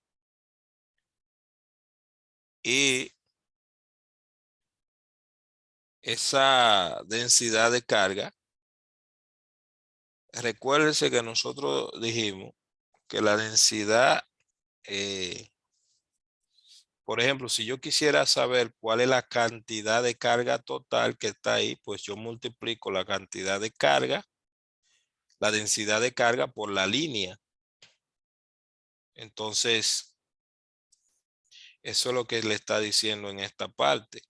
y esa densidad de carga, recuérdense que nosotros dijimos que la densidad, por ejemplo, si yo quisiera saber cuál es la cantidad de carga total que está ahí, pues yo multiplico la cantidad de carga, la densidad de carga por la línea. Entonces, eso es lo que le está diciendo en esta parte,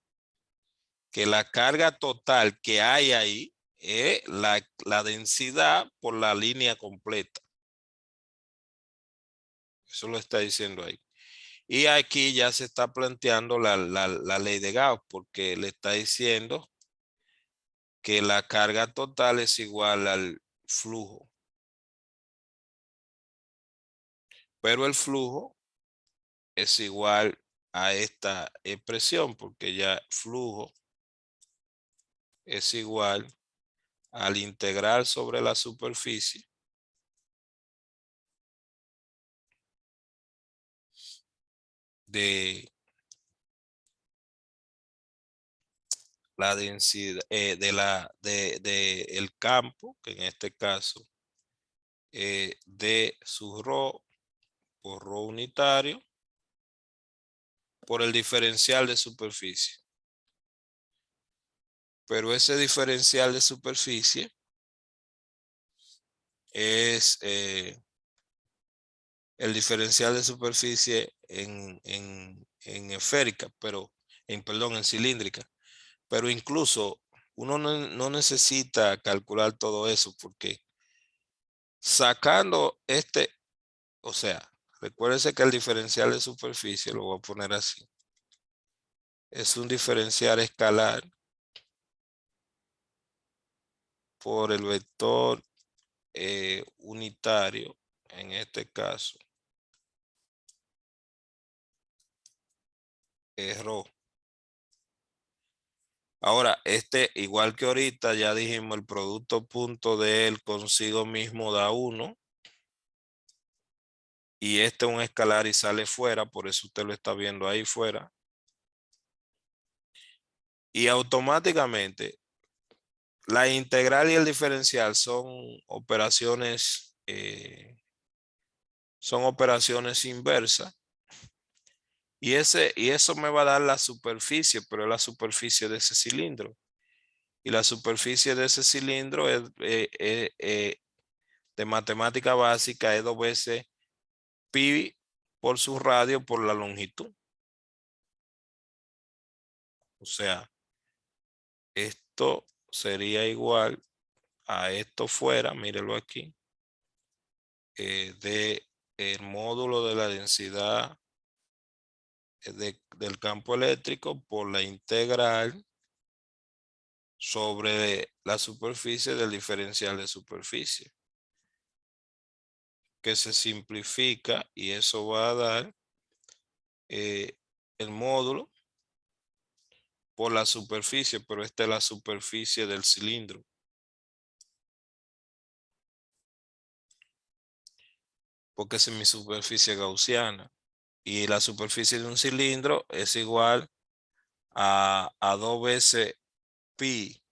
que la carga total que hay ahí es la densidad por la línea completa. Eso lo está diciendo ahí. Y aquí ya se está planteando la ley de Gauss, porque le está diciendo que la carga total es igual al flujo. Pero el flujo es igual a esta expresión, porque ya flujo es igual al integral sobre la superficie de la densidad de el campo, que en este caso de su rho por rho unitario por el diferencial de superficie. Pero ese diferencial de superficie es el diferencial de superficie en esférica, pero perdón, en cilíndrica. Pero incluso uno no necesita calcular todo eso porque sacando o sea, recuérdese que el diferencial de superficie, lo voy a poner así, es un diferencial escalar por el vector unitario, en este caso, es rho. Ahora, igual que ahorita, ya dijimos, el producto punto de él consigo mismo da 1. Y este es un escalar y sale fuera, por eso usted lo está viendo ahí fuera. Y automáticamente, la integral y el diferencial son operaciones inversas. Y eso me va a dar la superficie, pero es la superficie de ese cilindro. Y la superficie de ese cilindro es de matemática básica, es 2 veces pi por su radio por la longitud. O sea, esto sería igual a esto fuera, mírelo aquí, de el módulo de la densidad del campo eléctrico por la integral sobre la superficie del diferencial de superficie, que se simplifica y eso va a dar el módulo por la superficie, pero esta es la superficie del cilindro. Porque esa es mi superficie gaussiana. Y la superficie de un cilindro es igual a 2 veces pi,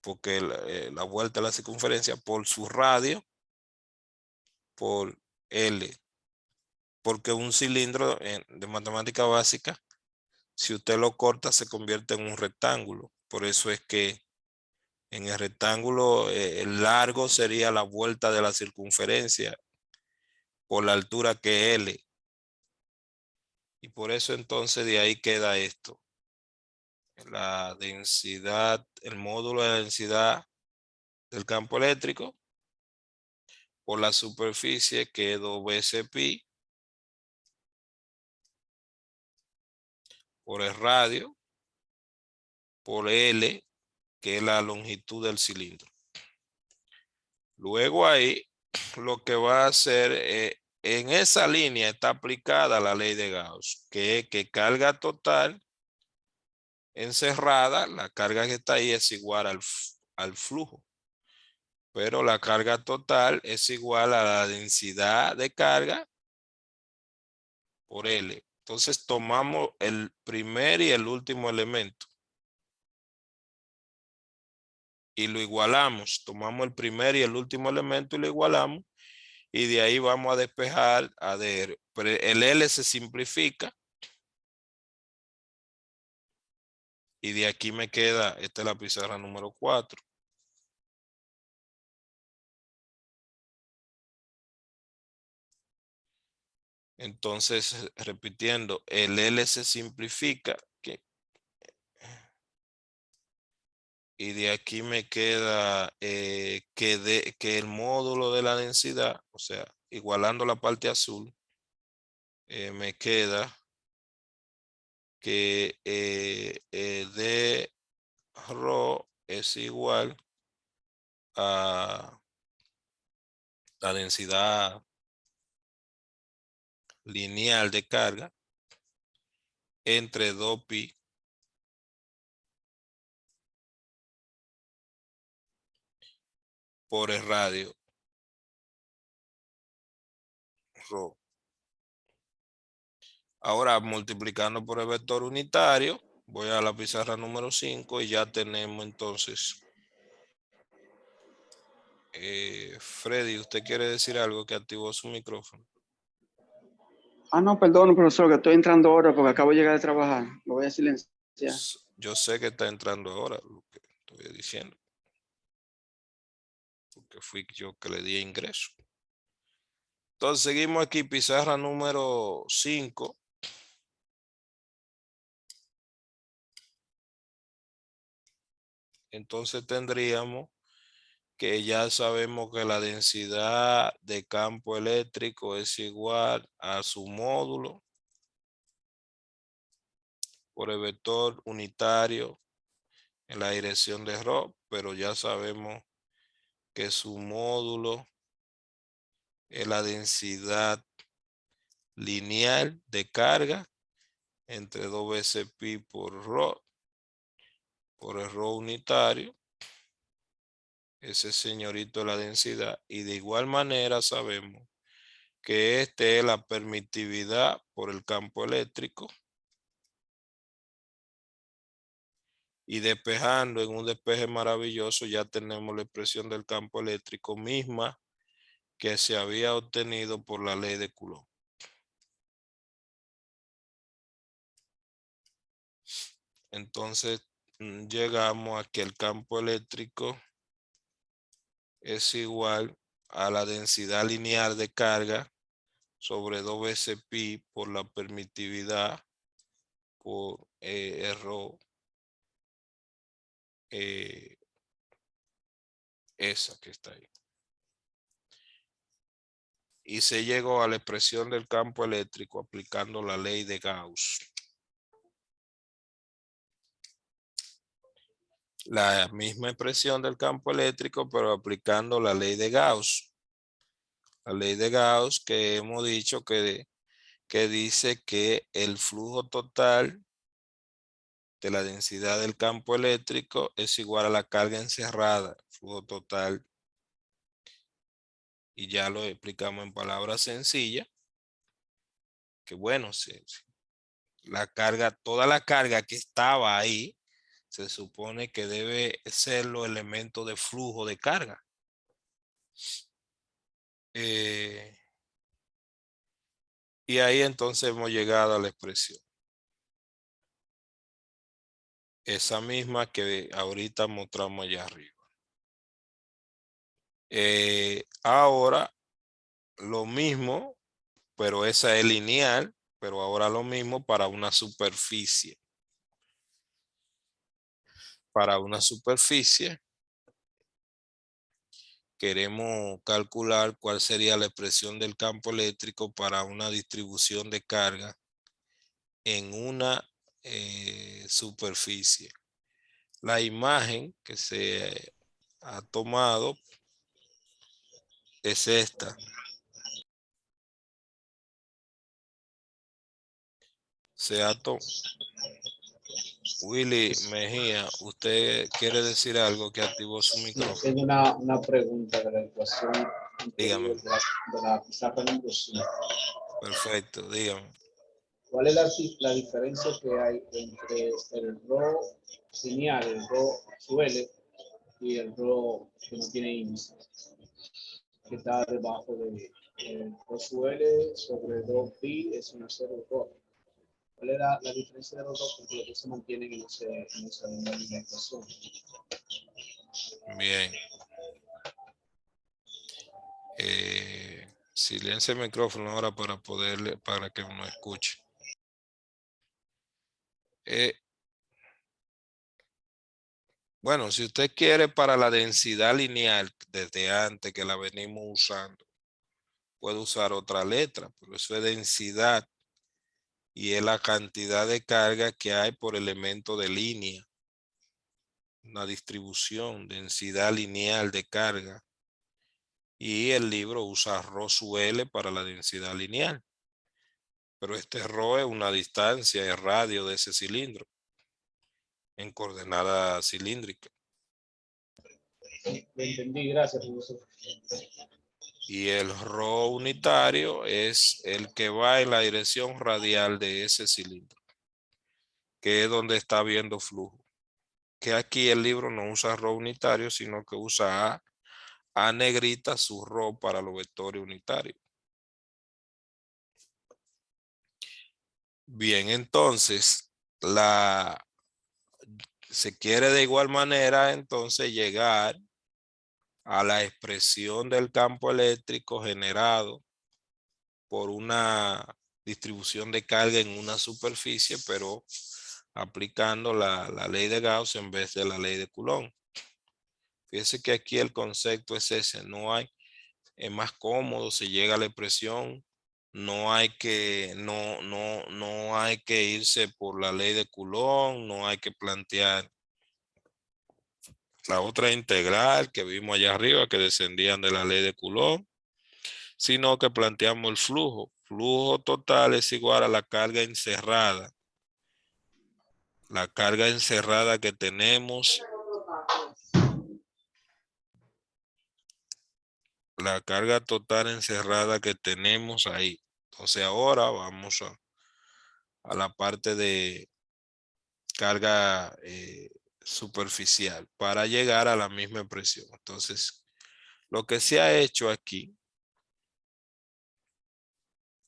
porque la vuelta a la circunferencia por su radio por L. Porque un cilindro de matemática básica, si usted lo corta, se convierte en un rectángulo. Por eso es que en el rectángulo el largo sería la vuelta de la circunferencia por la altura que es L. Y por eso entonces de ahí queda esto. La densidad, el módulo de la densidad del campo eléctrico por la superficie que es 2 veces pi por el radio por L, que es la longitud del cilindro. Luego ahí lo que va a hacer en esa línea está aplicada la ley de Gauss, que es que carga total encerrada, la carga que está ahí es igual al flujo, pero la carga total es igual a la densidad de carga por L. Entonces tomamos el primer y el último elemento y lo igualamos. Tomamos el primer y el último elemento y lo igualamos. Y de ahí vamos a despejar a D. Pero el L se simplifica. Y de aquí me queda, esta es la pizarra número 4. Entonces, repitiendo, el L se simplifica. Y de aquí me queda que el módulo de la densidad, o sea, igualando la parte azul, me queda que D rho es igual a la densidad lineal de carga entre 2pi por el radio ρ. Ahora multiplicando por el vector unitario, voy a la pizarra número 5 y ya tenemos entonces. Freddy, ¿usted quiere decir algo que activó su micrófono? No, perdón, profesor, que estoy entrando ahora porque acabo de llegar de trabajar. Lo voy a silenciar. Yo sé que está entrando ahora, lo que estoy diciendo. Porque fui yo que le di ingreso. Entonces seguimos aquí, pizarra número 5. Entonces tendríamos que ya sabemos que la densidad de campo eléctrico es igual a su módulo por el vector unitario en la dirección de ρ, pero ya sabemos que su módulo es la densidad lineal de carga entre 2 veces pi por ρ, por el ρ unitario. Ese señorito de la densidad. Y de igual manera sabemos que este es la permitividad por el campo eléctrico. Y despejando en un despeje maravilloso ya tenemos la expresión del campo eléctrico misma que se había obtenido por la ley de Coulomb. Entonces llegamos a que el campo eléctrico es igual a la densidad lineal de carga sobre 2 veces pi por la permitividad por ρ, esa que está ahí. Y se llegó a la expresión del campo eléctrico aplicando la ley de Gauss. La misma expresión del campo eléctrico, pero aplicando la ley de Gauss. La ley de Gauss que hemos dicho que dice que el flujo total de la densidad del campo eléctrico es igual a la carga encerrada, flujo total. Y ya lo explicamos en palabras sencillas. Que bueno, la carga, toda la carga que estaba ahí, se supone que debe ser los elementos de flujo de carga. Y ahí entonces hemos llegado a la expresión. Esa misma que ahorita mostramos allá arriba. Ahora lo mismo, pero esa es lineal, pero ahora lo mismo para una superficie. Para una superficie queremos calcular cuál sería la expresión del campo eléctrico para una distribución de carga en una superficie. La imagen que se ha tomado es esta. Willy Mejía, ¿usted quiere decir algo que activó su micrófono? Tengo una pregunta de la ecuación Dígame. de la pizarra número 5. Perfecto, dígame. ¿Cuál es la diferencia que hay entre el rho lineal, el rho suele y el rho que no tiene índice? Que está debajo de rho suele sobre 2pi es una 0 rho. ¿Cuál es la diferencia de los dos? Porque los dos se mantienen en esa misma ecuación. Bien. Silencia el micrófono ahora para que uno escuche. Bueno, si usted quiere para la densidad lineal desde antes que la venimos usando, puede usar otra letra, pero eso es densidad y es la cantidad de carga que hay por elemento de línea. Una distribución, densidad lineal de carga. Y el libro usa ρ sub L para la densidad lineal. Pero este ρ es una distancia, el radio de ese cilindro en coordenada cilíndrica. Lo entendí, gracias, profesor. Y el ρ unitario es el que va en la dirección radial de ese cilindro, que es donde está viendo flujo. Que aquí el libro no usa ρ unitario, sino que usa A negrita su ρ para los vectores unitarios. Bien, entonces, se quiere de igual manera entonces llegar a la expresión del campo eléctrico generado por una distribución de carga en una superficie, pero aplicando la ley de Gauss en vez de la ley de Coulomb. Fíjense que aquí el concepto es ese, es más cómodo, se llega a la expresión, no hay que irse por la ley de Coulomb, no hay que plantear la otra integral que vimos allá arriba que descendían de la ley de Coulomb, sino que planteamos el flujo. Flujo total es igual a la carga encerrada. La carga encerrada que tenemos, la carga total encerrada que tenemos ahí. Entonces ahora vamos a la parte de carga superficial para llegar a la misma expresión. Entonces, lo que se ha hecho aquí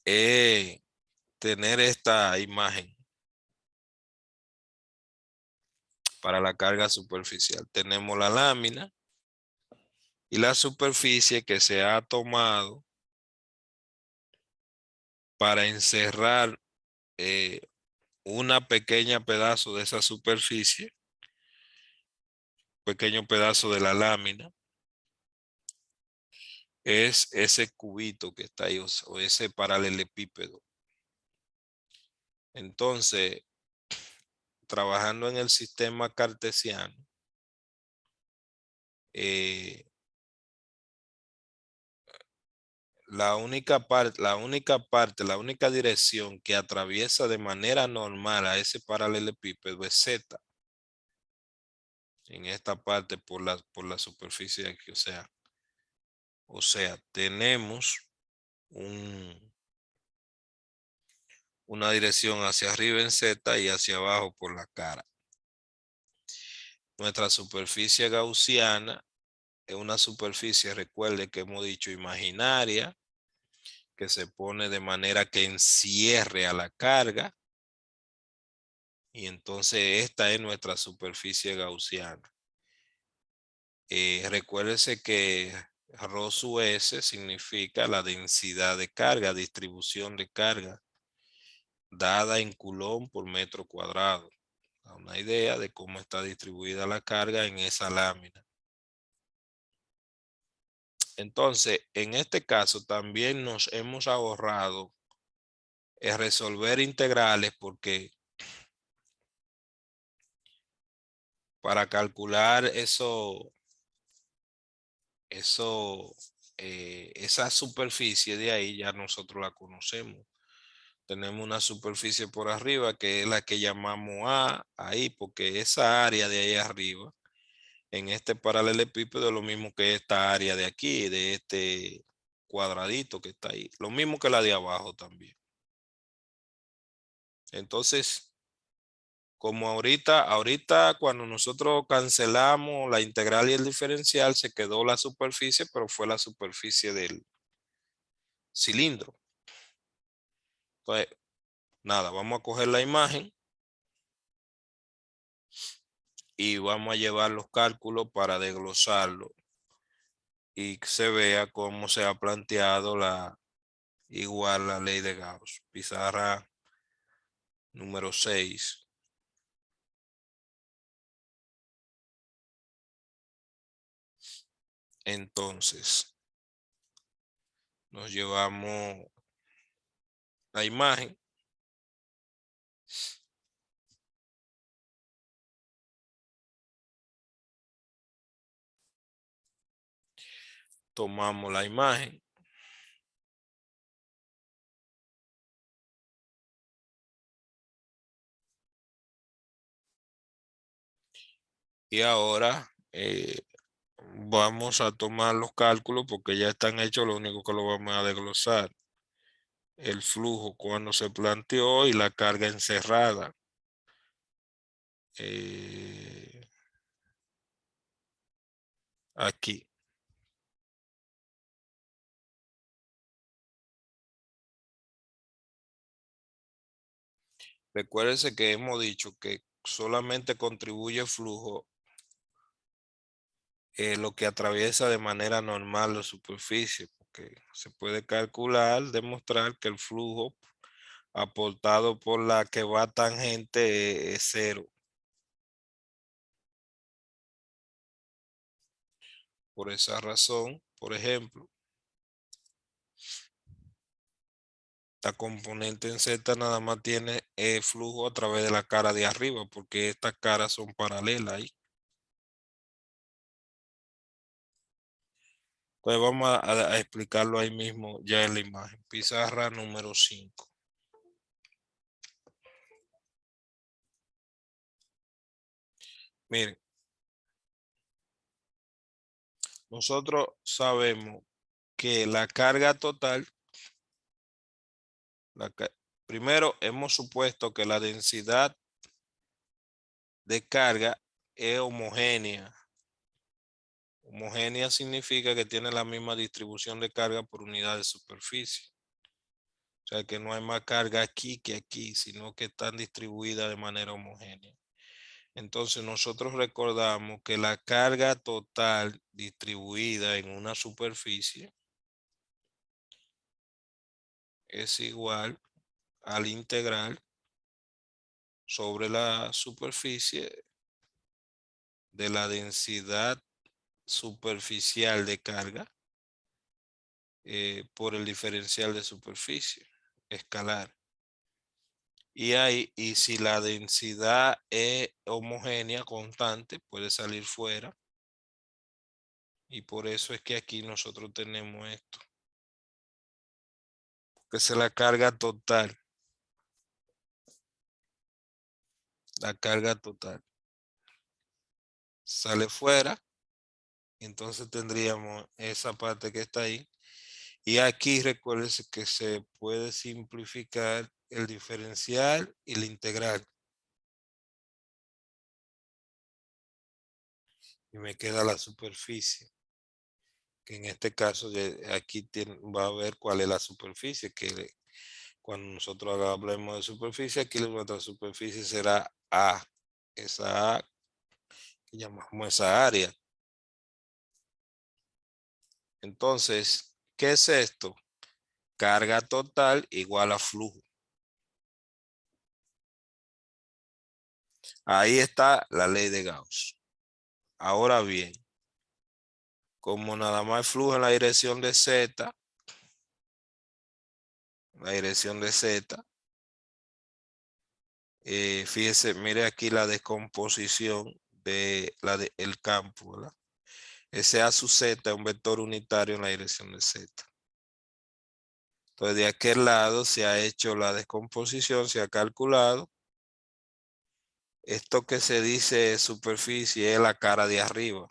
es tener esta imagen para la carga superficial. Tenemos la lámina y la superficie que se ha tomado para encerrar una pequeña pedazo de esa superficie, pequeño pedazo de la lámina, es ese cubito que está ahí o ese paralelepípedo. Entonces, trabajando en el sistema cartesiano, la única dirección que atraviesa de manera normal a ese paralelepípedo es Z. En esta parte por la superficie de aquí, o sea, tenemos una dirección hacia arriba en Z y hacia abajo por la cara. Nuestra superficie gaussiana es una superficie, recuerde que hemos dicho imaginaria, que se pone de manera que encierre a la carga. Y entonces esta es nuestra superficie gaussiana. Recuérdese que ρ sub S significa la densidad de carga, distribución de carga, dada en Coulomb por metro cuadrado. Da una idea de cómo está distribuida la carga en esa lámina. Entonces, en este caso también nos hemos ahorrado resolver integrales porque para calcular esa superficie de ahí ya nosotros la conocemos. Tenemos una superficie por arriba que es la que llamamos A ahí, porque esa área de ahí arriba en este paralelepípedo es lo mismo que esta área de aquí, de este cuadradito que está ahí. Lo mismo que la de abajo también. Entonces, como ahorita cuando nosotros cancelamos la integral y el diferencial, se quedó la superficie, pero fue la superficie del cilindro. Entonces, nada, vamos a coger la imagen y vamos a llevar los cálculos para desglosarlo y que se vea cómo se ha planteado igual la ley de Gauss. Pizarra número 6. Entonces, nos llevamos la imagen. Tomamos la imagen. Y ahora vamos a tomar los cálculos porque ya están hechos, lo único que lo vamos a desglosar. El flujo cuando se planteó y la carga encerrada. Aquí. Recuérdense que hemos dicho que solamente contribuye flujo lo que atraviesa de manera normal la superficie, porque se puede calcular, demostrar que el flujo aportado por la que va tangente es cero. Por esa razón, por ejemplo, la componente en Z nada más tiene flujo a través de la cara de arriba, porque estas caras son paralelas ahí. Pues vamos a explicarlo ahí mismo ya en la imagen. Pizarra número 5. Miren, nosotros sabemos que la carga total, primero hemos supuesto que la densidad de carga es homogénea. Homogénea significa que tiene la misma distribución de carga por unidad de superficie. O sea que no hay más carga aquí que aquí, sino que están distribuidas de manera homogénea. Entonces nosotros recordamos que la carga total distribuida en una superficie es igual al integral sobre la superficie de la densidad superficial de carga por el diferencial de superficie escalar. Y si la densidad es homogénea, constante, puede salir fuera. Y por eso es que aquí nosotros tenemos esto. Que es la carga total. La carga total. Sale fuera. Entonces tendríamos esa parte que está ahí. Y aquí recuérdense que se puede simplificar el diferencial y la integral. Y me queda la superficie. Que en este caso aquí va a ver cuál es la superficie. Que cuando nosotros hablemos de superficie, aquí nuestra superficie será A. Esa A que llamamos esa área. Entonces, ¿qué es esto? Carga total igual a flujo. Ahí está la ley de Gauss. Ahora bien, como nada más flujo en la dirección de Z, fíjese, mire aquí la descomposición de el campo, ¿verdad? Ese A sub Z es un vector unitario en la dirección de Z. Entonces, de aquel lado se ha hecho la descomposición, se ha calculado. Esto que se dice superficie es la cara de arriba.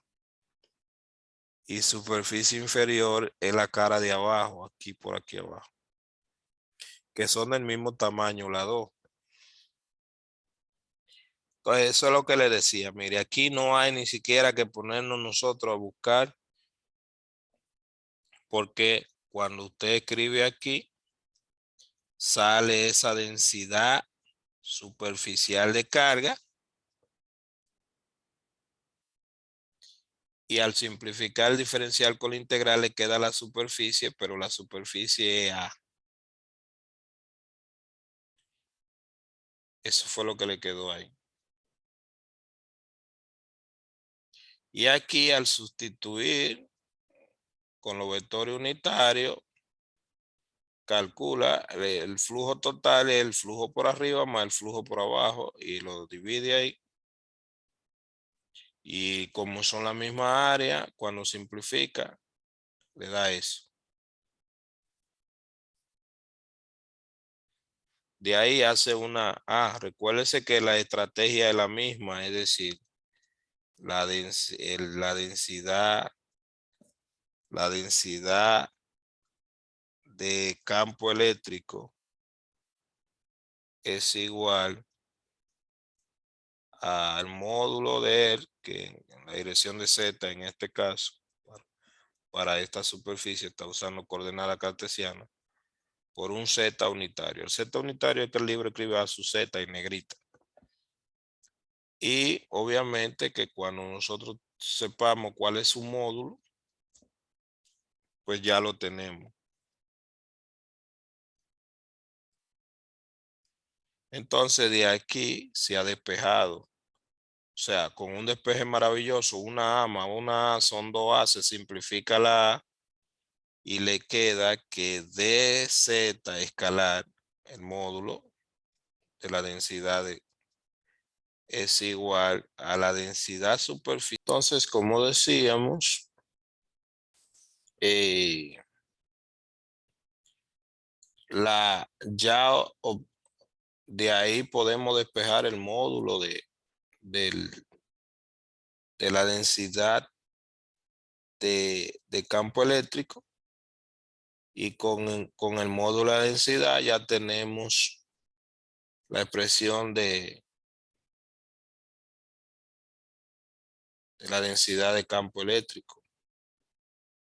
Y superficie inferior es la cara de abajo, aquí por aquí abajo. Que son del mismo tamaño las dos. Entonces, eso es lo que le decía. Mire, aquí no hay ni siquiera que ponernos nosotros a buscar. Porque cuando usted escribe aquí, sale esa densidad superficial de carga. Y al simplificar el diferencial con la integral le queda la superficie, pero la superficie es A. Eso fue lo que le quedó ahí. Y aquí al sustituir con los vectores unitarios, calcula el flujo total, el flujo por arriba más el flujo por abajo y lo divide ahí. Y como son la misma área, cuando simplifica, le da eso. De ahí hace una, recuérdese que la estrategia es la misma, es decir, la densidad la densidad de campo eléctrico es igual al módulo de él, que en la dirección de Z en este caso, para esta superficie está usando coordenada cartesiana, por un Z unitario. El Z unitario es que el libro escribe a su Z en negrita. Y obviamente que cuando nosotros sepamos cuál es su módulo, pues ya lo tenemos. Entonces de aquí se ha despejado. O sea, con un despeje maravilloso, una A más una A son 2A, se simplifica la A y le queda que dz escalar, el módulo de la densidad es igual a la densidad superficial. Entonces, como decíamos, de ahí podemos despejar el módulo de la densidad de campo eléctrico, y con el módulo de densidad ya tenemos la expresión de la densidad de campo eléctrico.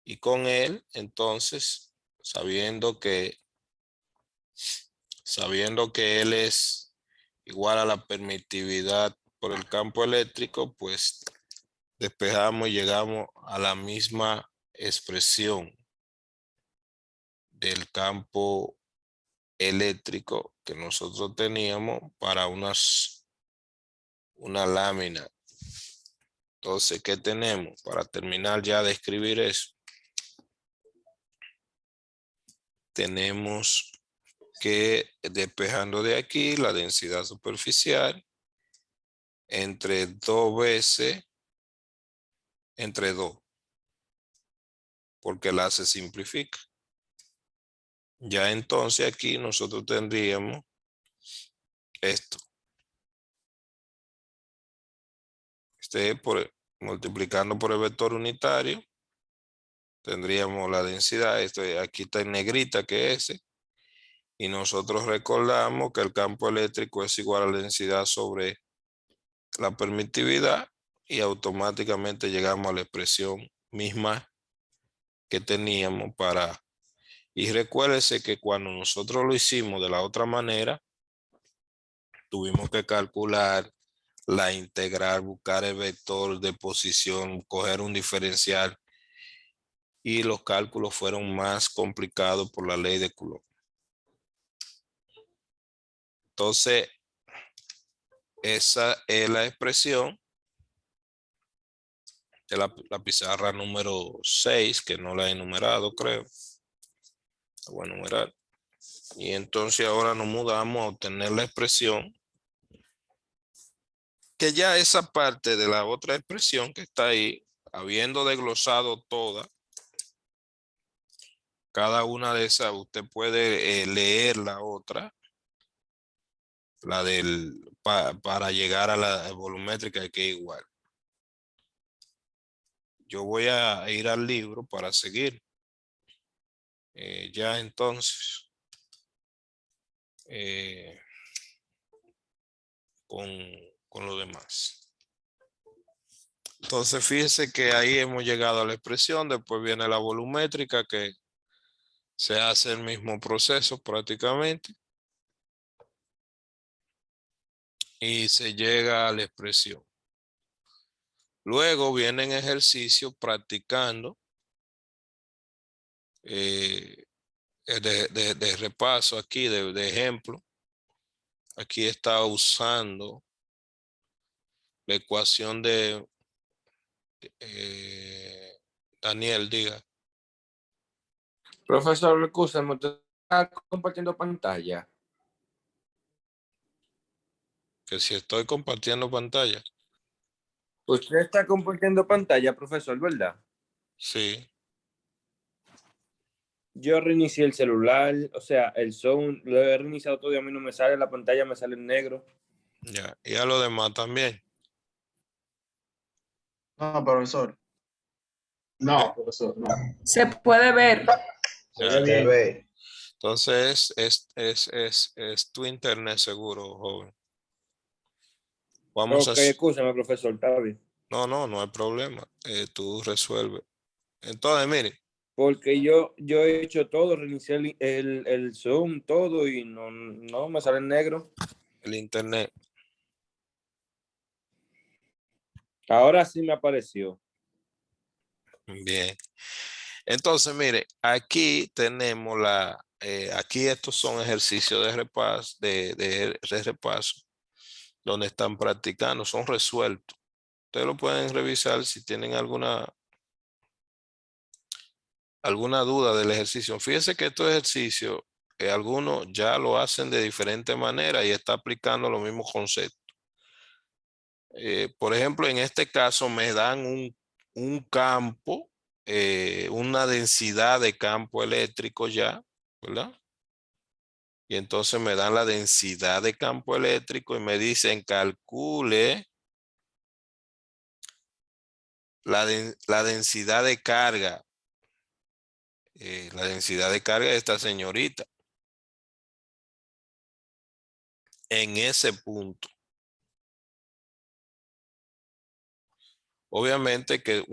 Y con él, entonces, sabiendo que él es igual a la permitividad por el campo eléctrico, pues despejamos y llegamos a la misma expresión del campo eléctrico que nosotros teníamos para una lámina. Entonces, ¿qué tenemos? Para terminar ya de escribir eso, tenemos que, despejando de aquí, la densidad superficial entre 2 veces, entre 2, porque la se simplifica. Ya entonces aquí nosotros tendríamos esto. Multiplicando por el vector unitario, tendríamos la densidad, aquí está en negrita que es ese, y nosotros recordamos que el campo eléctrico es igual a la densidad sobre la permitividad, y automáticamente llegamos a la expresión misma que teníamos para... Y recuérdese que cuando nosotros lo hicimos de la otra manera, tuvimos que calcular la integral, buscar el vector de posición, coger un diferencial, y los cálculos fueron más complicados por la ley de Coulomb. Entonces, esa es la expresión de la pizarra número 6, que no la he enumerado, creo. La voy a enumerar. Y entonces ahora nos mudamos a obtener la expresión, que ya esa parte de la otra expresión que está ahí, habiendo desglosado toda, cada una de esas, usted puede leer la otra, la para llegar a la volumétrica, que es igual. Yo voy a ir al libro para seguir. Ya entonces, con lo demás. Entonces, fíjese que ahí hemos llegado a la expresión. Después viene la volumétrica, que se hace el mismo proceso prácticamente, y se llega a la expresión. Luego vienen ejercicios practicando de repaso aquí, de ejemplo. Aquí está usando la ecuación de Daniel, diga. Profesor, escúchame, ¿usted está compartiendo pantalla? Que si estoy compartiendo pantalla. Usted está compartiendo pantalla, profesor, ¿verdad? Sí. Yo reinicié el celular, o sea, el Zoom, lo he reiniciado todo y a mí no me sale, la pantalla me sale en negro. Ya. Y a lo demás también. No, profesor. No, profesor, no. Se puede ver. Se Ya. ve Se bien. ve. Entonces, es tu internet seguro, joven. Vamos a... Ok, escúchame, profesor, está bien. No hay problema. Tú resuelves. Entonces, mire, Porque yo he hecho todo, reinicié el Zoom, todo, y no me sale en negro. el internet. Ahora sí me apareció. Bien. Entonces, mire, aquí tenemos aquí estos son ejercicios de repaso, de repaso, donde están practicando, son resueltos. Ustedes lo pueden revisar si tienen alguna duda del ejercicio. Fíjense que estos ejercicios, algunos ya lo hacen de diferente manera y está aplicando los mismos conceptos. Por ejemplo, en este caso me dan un campo, una densidad de campo eléctrico ya, ¿verdad? Y entonces me dan la densidad de campo eléctrico y me dicen calcule la densidad de carga. La densidad de carga de esta señorita en ese punto. Obviamente que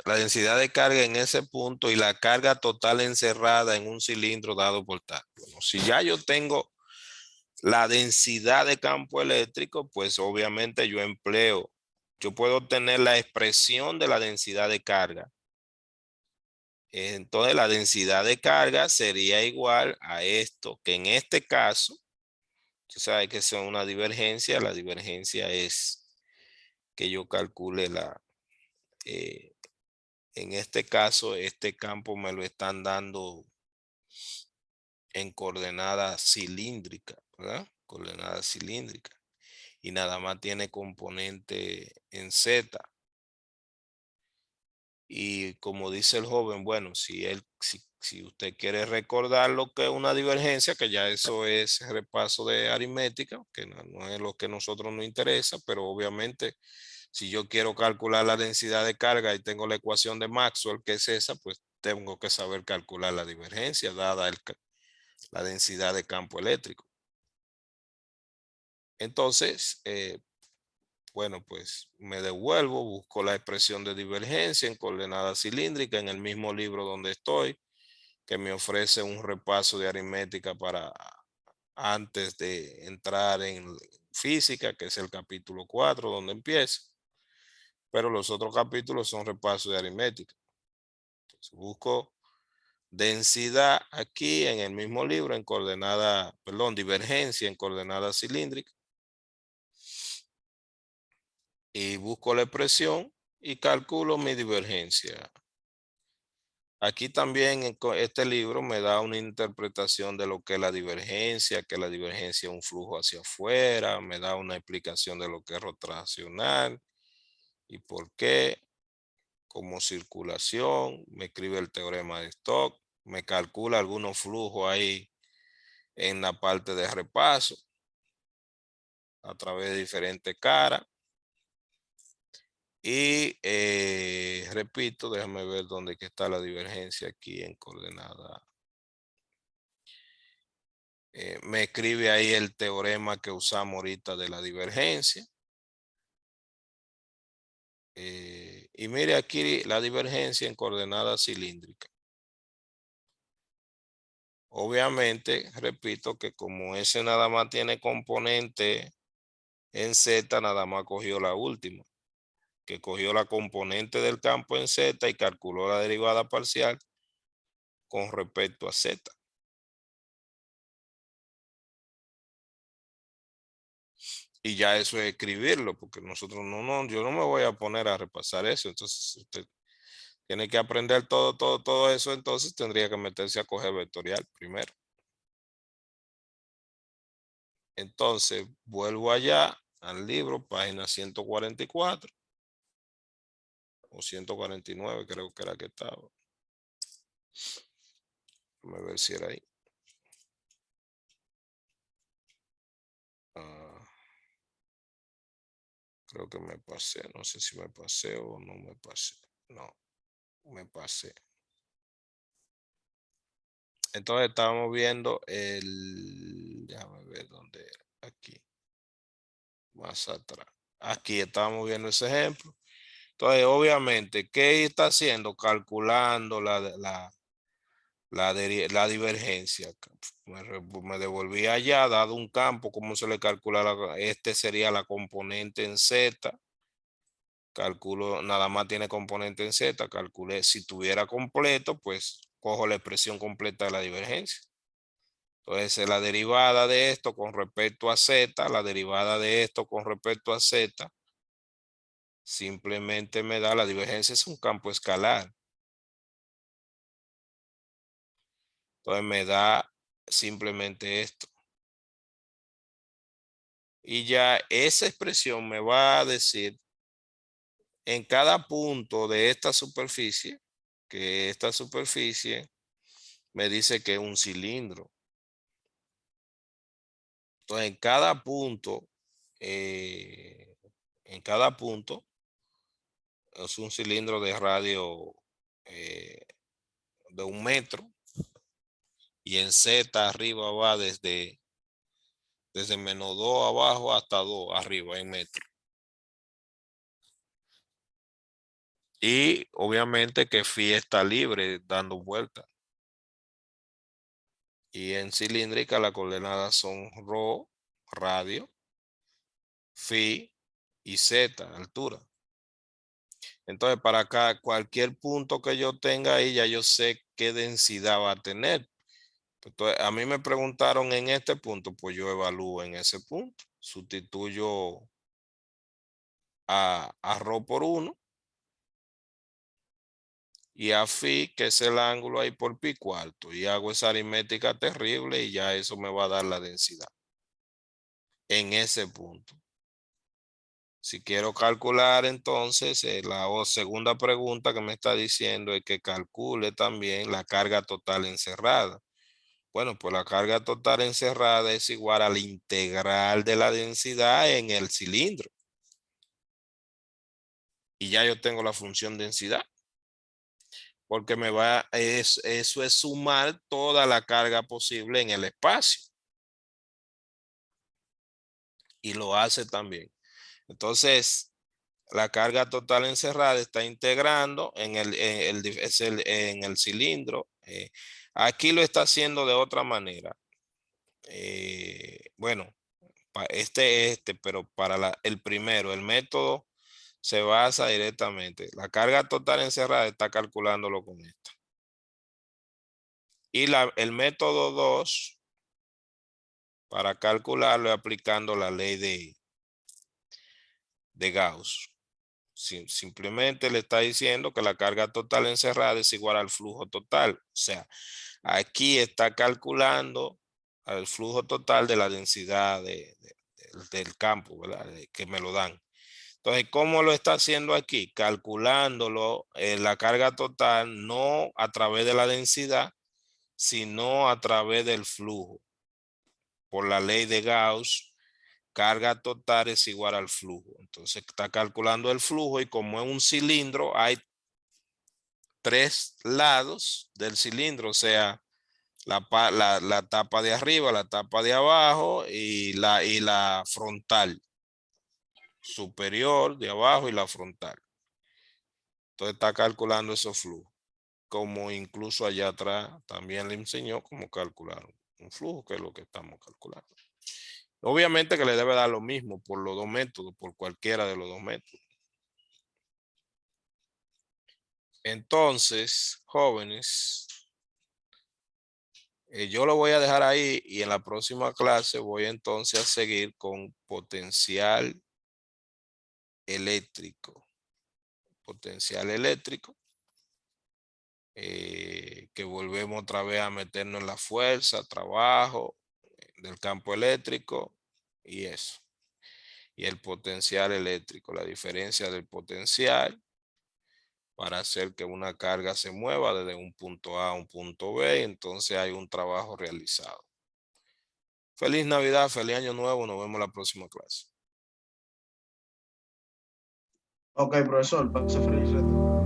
la densidad de carga en ese punto y la carga total encerrada en un cilindro dado por tal. Bueno, si ya yo tengo la densidad de campo eléctrico, pues obviamente yo puedo obtener la expresión de la densidad de carga. Entonces la densidad de carga sería igual a esto, que en este caso, tú sabes que es una divergencia. La divergencia es que yo calcule en este caso, este campo me lo están dando en coordenada cilíndrica, ¿verdad? Coordenada cilíndrica. Y nada más tiene componente en Z. Y como dice el joven, bueno, si usted quiere recordar lo que es una divergencia, que ya eso es repaso de aritmética, que no es lo que a nosotros nos interesa, pero obviamente si yo quiero calcular la densidad de carga y tengo la ecuación de Maxwell, que es esa, pues tengo que saber calcular la divergencia dada la densidad de campo eléctrico. Entonces, bueno, pues me devuelvo, busco la expresión de divergencia en coordenada cilíndrica en el mismo libro donde estoy, que me ofrece un repaso de aritmética para antes de entrar en física, que es el capítulo 4, donde empieza. Pero los otros capítulos son repaso de aritmética. Entonces, busco densidad aquí en el mismo libro en divergencia en coordenada cilíndrica. Y busco la expresión y calculo mi divergencia. Aquí también este libro me da una interpretación de lo que es la divergencia, que la divergencia es un flujo hacia afuera, me da una explicación de lo que es rotacional y por qué, como circulación, me escribe el teorema de Stokes, me calcula algunos flujos ahí en la parte de repaso a través de diferentes caras. Y repito, déjame ver dónde que está la divergencia aquí en coordenada. Me escribe ahí el teorema que usamos ahorita de la divergencia. Y mire aquí la divergencia en coordenada cilíndrica. Obviamente, repito que como ese nada más tiene componente en Z, nada más cogió la última, que cogió la componente del campo en Z y calculó la derivada parcial con respecto a Z. Y ya eso es escribirlo, porque nosotros yo no me voy a poner a repasar eso. Entonces, usted tiene que aprender todo eso. Entonces, tendría que meterse a coger vectorial primero. Entonces, vuelvo allá al libro, página 144 o 149, creo que era que estaba. Déjame ver si era ahí. Creo que me pasé, no sé si me pasé o no me pasé. No. Me pasé. Entonces estábamos viendo déjame ver dónde era. Aquí. Más atrás. Aquí estábamos viendo ese ejemplo. Entonces, obviamente, ¿qué está haciendo? Calculando la divergencia. Me devolví allá, dado un campo, ¿cómo se le calcula? Este sería la componente en Z. Calculo, nada más tiene componente en Z. Calculé, si tuviera completo, pues cojo la expresión completa de la divergencia. Entonces, la derivada de esto con respecto a Z, la derivada de esto con respecto a Z, simplemente me da, la divergencia es un campo escalar. Entonces me da simplemente esto. Y ya esa expresión me va a decir en cada punto de esta superficie, que esta superficie me dice que es un cilindro. Entonces en cada punto es un cilindro de radio de 1 metro. Y en Z arriba va desde -2 abajo hasta 2 arriba en metro. Y obviamente que phi está libre dando vuelta. Y en cilíndrica las coordenadas son ρ, radio, phi y z, altura. Entonces para acá, cualquier punto que yo tenga ahí, ya yo sé qué densidad va a tener. Entonces, a mí me preguntaron en este punto, pues yo evalúo en ese punto. Sustituyo a ρ por 1 y a phi, que es el ángulo ahí, por pi cuarto. Y hago esa aritmética terrible y ya eso me va a dar la densidad en ese punto. Si quiero calcular, entonces, la segunda pregunta que me está diciendo es que calcule también la carga total encerrada. Bueno, pues la carga total encerrada es igual a la integral de la densidad en el cilindro. Y ya yo tengo la función densidad. Porque eso es sumar toda la carga posible en el espacio. Y lo hace también. Entonces, la carga total encerrada está integrando en el cilindro. Aquí lo está haciendo de otra manera. Bueno, pero para el primero, el método se basa directamente. La carga total encerrada está calculándolo con esto. Y el método 2, para calcularlo, aplicando la ley de Gauss. Simplemente le está diciendo que la carga total encerrada es igual al flujo total. O sea, aquí está calculando el flujo total de la densidad del campo, ¿verdad? Que me lo dan. Entonces, ¿cómo lo está haciendo aquí? Calculándolo, la carga total, no a través de la densidad, sino a través del flujo. Por la ley de Gauss, carga total es igual al flujo. Entonces está calculando el flujo y como es un cilindro, hay 3 lados del cilindro, o sea, la tapa de arriba, la tapa de abajo y la frontal. Superior, de abajo y la frontal. Entonces está calculando esos flujos. Como incluso allá atrás también le enseñó cómo calcular un flujo, que es lo que estamos calculando. Obviamente que le debe dar lo mismo por los 2 métodos, por cualquiera de los 2 métodos. Entonces, jóvenes, yo lo voy a dejar ahí y en la próxima clase voy entonces a seguir con potencial eléctrico. Potencial eléctrico. Que volvemos otra vez a meternos en la fuerza, trabajo del campo eléctrico y eso. Y el potencial eléctrico, la diferencia del potencial para hacer que una carga se mueva desde un punto A a un punto B. Entonces hay un trabajo realizado. Feliz Navidad, feliz Año Nuevo. Nos vemos en la próxima clase. Ok, profesor, pase feliz resto.